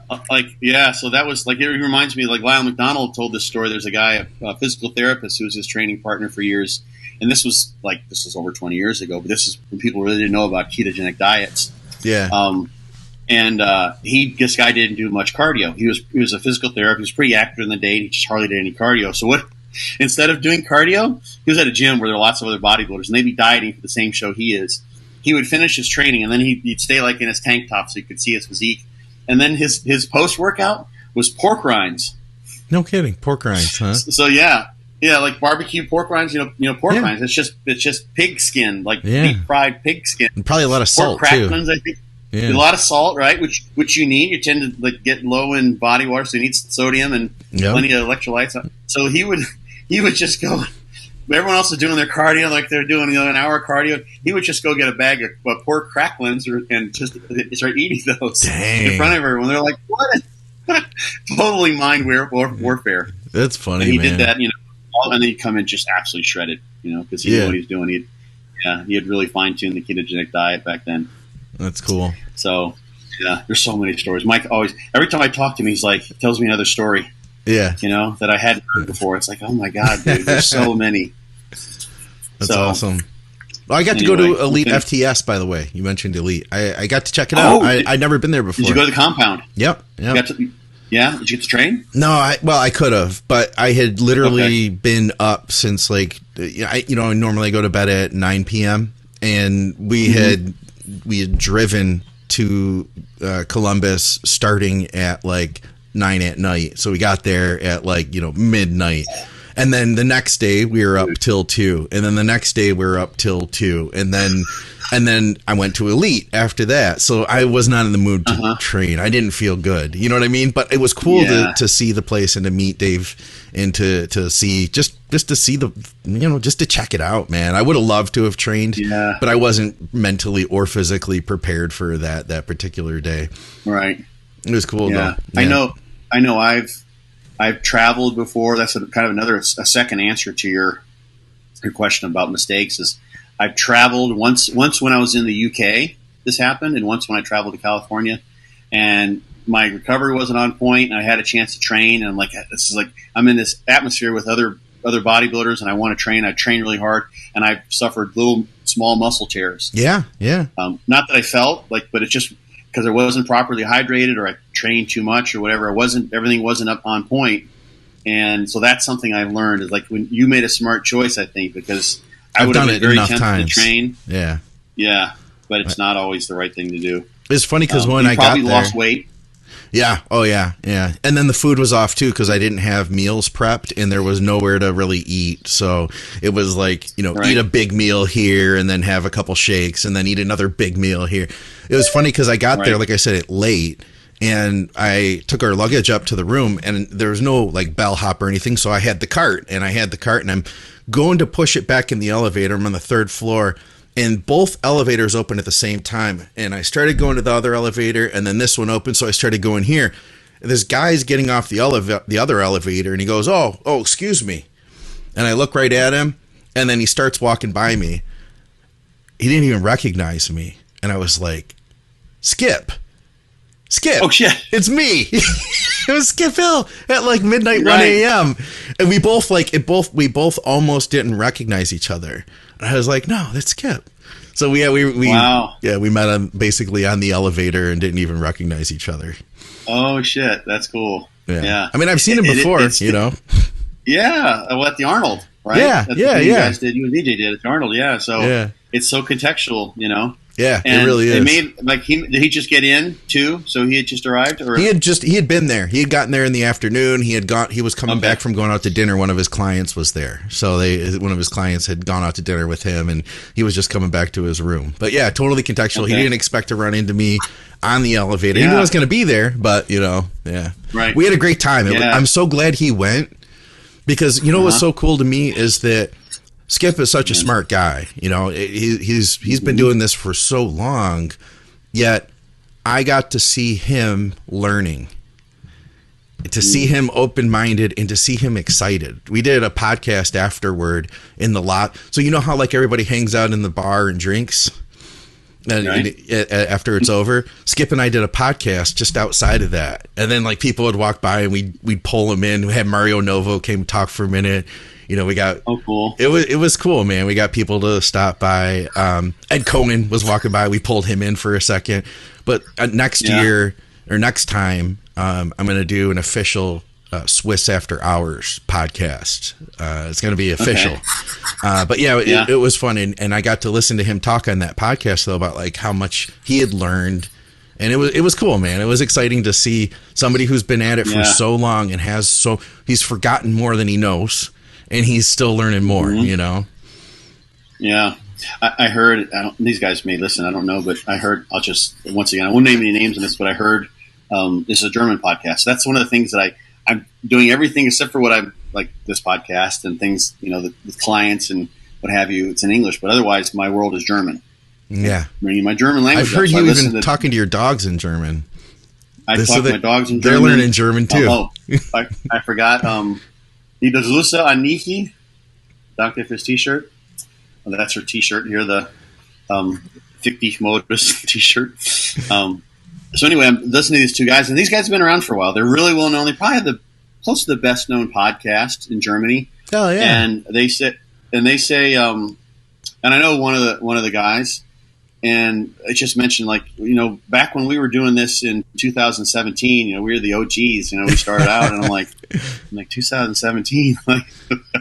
that was it reminds me, like Lyle McDonald told this story. There's a guy, a physical therapist who was his training partner for years. and this was over 20 years ago, but this is when people really didn't know about ketogenic diets. Yeah. This guy didn't do much cardio. He was a physical therapist. He was pretty active in the day. And he just hardly did any cardio. So instead of doing cardio, he was at a gym where there were lots of other bodybuilders, and they'd be dieting for the same show he is. He would finish his training, and then he'd stay like in his tank top so you could see his physique. And then his post workout was pork rinds. No kidding, pork rinds, huh? So yeah, like barbecue pork rinds. Pork rinds. It's just pig skin, like deep fried pig skin. And probably a lot of salt pork too. Cracklins, I think. Yeah. A lot of salt, right? Which you need. You tend to get low in body water, so you need sodium and plenty of electrolytes. So he would just go. Everyone else is doing their cardio, like they're doing an hour of cardio. He would just go get a bag of pork cracklins and just start eating those in front of everyone. They're like, "What?" Totally mind warfare. That's funny. And he man. did that, and then he'd come in just absolutely shredded, because he knew what he was doing. He had really fine tuned the ketogenic diet back then. That's cool. So, there's so many stories. Mike every time I talk to him, he tells me another story. Yeah. That I hadn't heard before. It's like, oh my God, dude, there's so many. That's awesome. Well, I got to go to EliteFTS, by the way. You mentioned Elite. I got to check it out. I'd never been there before. Did you go to the compound? Yep. Did you get to train? No, I could have, but I had literally been up since I normally go to bed at 9 p.m. and we had driven to Columbus starting at 9 at night. So we got there at midnight. And then the next day we were up till 2. And then the next day we were up till 2. And then I went to Elite after that. So I was not in the mood to train. I didn't feel good. You know what I mean? But it was cool to see the place and to meet Dave and to see just to see just to check it out, man. I would have loved to have trained, but I wasn't mentally or physically prepared for that particular day. Right. It was cool though. Yeah. I know I've traveled before. That's a second answer to your question about mistakes. Is I've traveled once when I was in the UK. This happened, and once when I traveled to California, and my recovery wasn't on point, and I had a chance to train. And I'm like, I'm in this atmosphere with other bodybuilders, and I want to train. I train really hard, and I've suffered little small muscle tears. Yeah. Not that I felt but it's just because I wasn't properly hydrated, or I trained too much, or whatever. Everything wasn't up on point. And so that's something I've learned is when you made a smart choice, I think, because I would have been very tempted to train. Yeah. Yeah. But it's not always the right thing to do. It's funny because when I got there, probably lost weight. Yeah. Oh, yeah. Yeah. And then the food was off, too, because I didn't have meals prepped and there was nowhere to really eat. So it was eat a big meal here and then have a couple shakes and then eat another big meal here. It was funny because I got there, like I said, late. And I took our luggage up to the room and there was no bellhop or anything. So I had the cart and I'm going to push it back in the elevator. I'm on the 3rd floor. And both elevators opened at the same time. And I started going to the other elevator, and then this one opened, so I started going here. And this guy's getting off the other elevator, and he goes, oh, excuse me. And I look right at him, and then he starts walking by me. He didn't even recognize me. And I was like, Skip. Oh, shit. It's me. It was Skip Hill at midnight, 1 a.m. And we both almost didn't recognize each other. And I was like, no, that's Skip. So we met basically on the elevator and didn't even recognize each other. Oh shit, that's cool. Yeah. I mean, I've seen him before, Yeah, well, at the Arnold, right? Yeah, you guys did. You and DJ did at the Arnold, yeah. So it's so contextual, Yeah, and it really is. Did he just get in too? So he had just arrived, or he had been there. He had gotten there in the afternoon. He was coming back from going out to dinner. One of his clients was there, so one of his clients had gone out to dinner with him, and he was just coming back to his room. But yeah, totally contextual. He didn't expect to run into me on the elevator. He knew I was going to be there, but right. We had a great time. I'm so glad he went because what's so cool to me is that Skip is such a smart guy. He's been doing this for so long, yet I got to see him learning, to see him open-minded, and to see him excited. We did a podcast afterward in the lot. So how everybody hangs out in the bar and drinks after it's over? Skip and I did a podcast just outside of that. And then people would walk by and we'd pull him in. We had Mario Novo came talk for a minute. We got, oh, cool. It was cool, man. We got people to stop by. Ed Cohen was walking by. We pulled him in for a second, but next year or next time, I'm going to do an official Swiss After Hours podcast. It's going to be official. Okay. But it was fun. And I got to listen to him talk on that podcast though, about like how much he had learned. And it was cool, man. It was exciting to see somebody who's been at it for so long and he's forgotten more than he knows, and he's still learning more, Yeah. I heard, these guys may listen, I don't know, but I heard, once again, I won't name any names in this, but I heard, this is a German podcast. That's one of the things that I'm doing everything except for what I'm like this podcast and things, the clients and what have you. It's in English, but otherwise my world is German. Yeah. Bringing my German language. I've heard you even talking to your dogs in German. I talk to my dogs in German. They're learning German too. I forgot. Die Besuche an Niki. Danke fürs T-shirt. Well, that's her T-shirt here, the Fick dich Modus T-shirt. So anyway, I'm listening to these two guys, and these guys have been around for a while. They're really well known. They probably have close to the best known podcast in Germany. Oh yeah. And they say, and I know one of the guys. And I just mentioned, like, back when we were doing this in 2017, we were the OGs. We started out, and I'm like 2017. Like,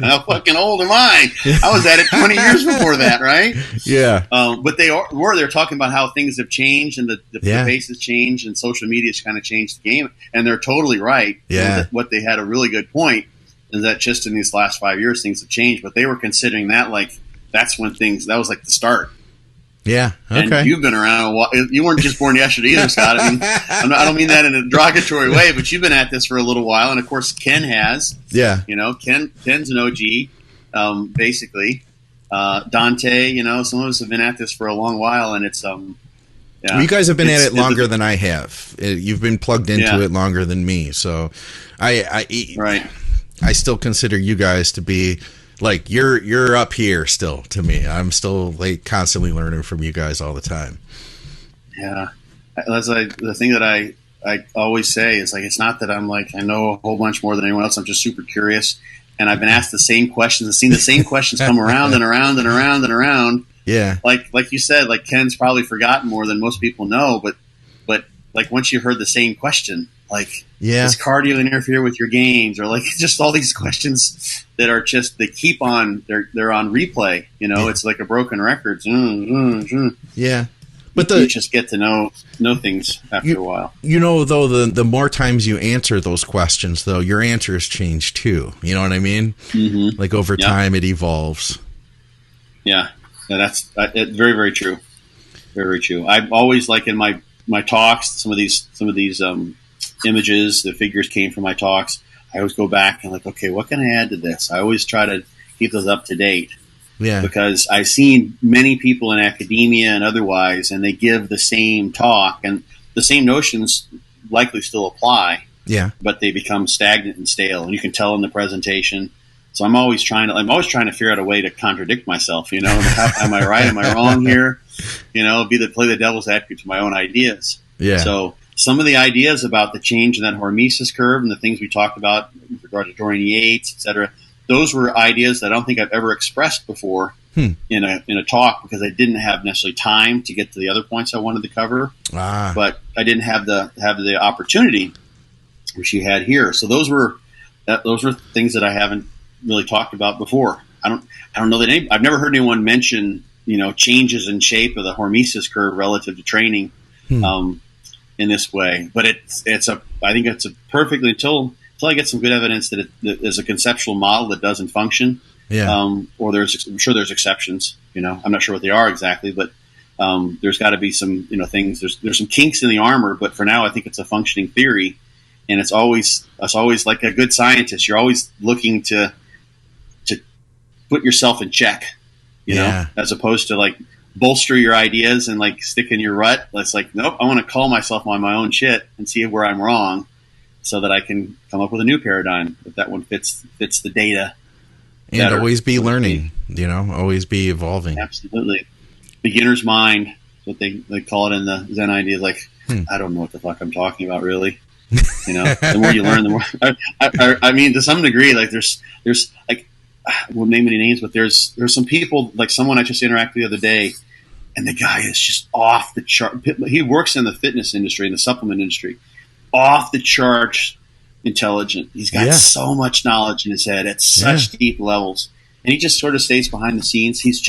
how fucking old am I? I was at it 20 years before that, right? Yeah. But they're talking about how things have changed and the pace has changed, and social media's kind of changed the game. And they're totally right. Yeah. What they had a really good point is that just in these last 5 years, things have changed. But they were considering that like that was like the start. Yeah. Okay. And you've been around a while. You weren't just born yesterday either, Scott. I mean, I don't mean that in a derogatory way, but you've been at this for a little while, and of course, Ken has. Yeah. Ken's an OG, basically. Dante, some of us have been at this for a long while, and it's Well, you guys have been at it longer than I have. You've been plugged into it longer than me, so I still consider you guys to be. Like you're up here still to me. I'm still like constantly learning from you guys all the time. Yeah, that's the thing that I always say is like it's not that I'm like I know a whole bunch more than anyone else. I'm just super curious, and I've been asked the same questions and seen the same questions come around and around and around and around. Yeah, like you said, like Ken's probably forgotten more than most people know, but like once you heard the same question. Like, does cardio interfere with your gains? Or like just all these questions that are just, they keep on, they're on replay, it's like a broken record. Yeah. But you just get to know things after a while. Though, the more times you answer those questions, though, your answers change too. You know what I mean? Mm-hmm. Like over time, it evolves. Yeah. That's very, very true. Very, very true. I've always, like in my talks, some of these images, the figures came from my talks. I always go back and like, okay, what can I add to this? I always try to keep those up to date. Yeah. Because I've seen many people in academia and otherwise, and they give the same talk and the same notions likely still apply. Yeah. But they become stagnant and stale, and you can tell in the presentation. So I'm always trying to figure out a way to contradict myself, am I right? Am I wrong here? Play the devil's advocate to my own ideas. Yeah. So some of the ideas about the change in that hormesis curve and the things we talked about with regard to Dorian Yates, et cetera, those were ideas that I don't think I've ever expressed before in a talk because I didn't have necessarily time to get to the other points I wanted to cover. But I didn't have the opportunity which you had here. So those were things that I haven't really talked about before. I don't know that I've never heard anyone mention changes in shape of the hormesis curve relative to training. In this way, but I think it's a perfectly until I get some good evidence that there's a conceptual model that doesn't function. Yeah. Or I'm sure there's exceptions. I'm not sure what they are exactly, but there's got to be some things. There's some kinks in the armor, but for now, I think it's a functioning theory, and it's always like a good scientist. You're always looking to put yourself in check, as opposed to like bolster your ideas and like stick in your rut. It's like, nope, I want to call myself on my own shit and see where I'm wrong so that I can come up with a new paradigm if that one fits the data. And better. Always be learning, always be evolving. Absolutely. Beginner's mind, what they call it in the Zen idea, like, I don't know what the fuck I'm talking about really. The more you learn, the more, I mean, to some degree, like there's like, won't name any names, but there's some people, like someone I just interacted the other day, and the guy is just off the chart. He works in the fitness industry, in the supplement industry, off the charts intelligent. He's got so much knowledge in his head at such deep levels, and he just sort of stays behind the scenes. He's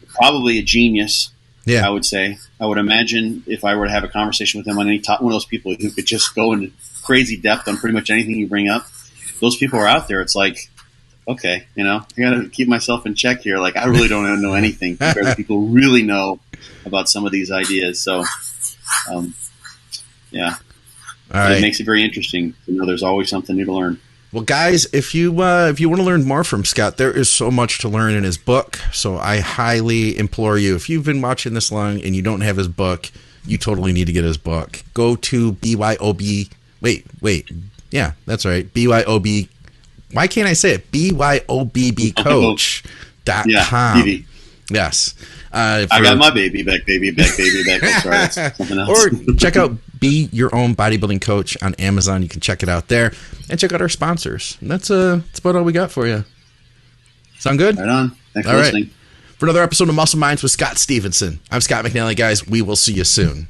probably a genius. I would say. I would imagine if I were to have a conversation with him on any top, one of those people who could just go into crazy depth on pretty much anything you bring up. Those people are out there. It's like, okay, I got to keep myself in check here. Like, I really don't know anything compared to people who really know about some of these ideas. So, All right. It makes it very interesting to know there's always something new to learn. Well, guys, if you want to learn more from Scott, there is so much to learn in his book. So I highly implore you, if you've been watching this long and you don't have his book, you totally need to get his book. Go to BYOB. Wait. Yeah, that's right. BYOB. Why can't I say it? BYOBBcoach.com. Yeah, yes. I got my baby back. That's right. That's something else. Or check out Be Your Own Bodybuilding Coach on Amazon. You can check it out there. And check out our sponsors. And that's about all we got for you. Sound good? Right on. Thanks for listening. For another episode of Muscle Minds with Scott Stevenson, I'm Scott McNally, guys. We will see you soon.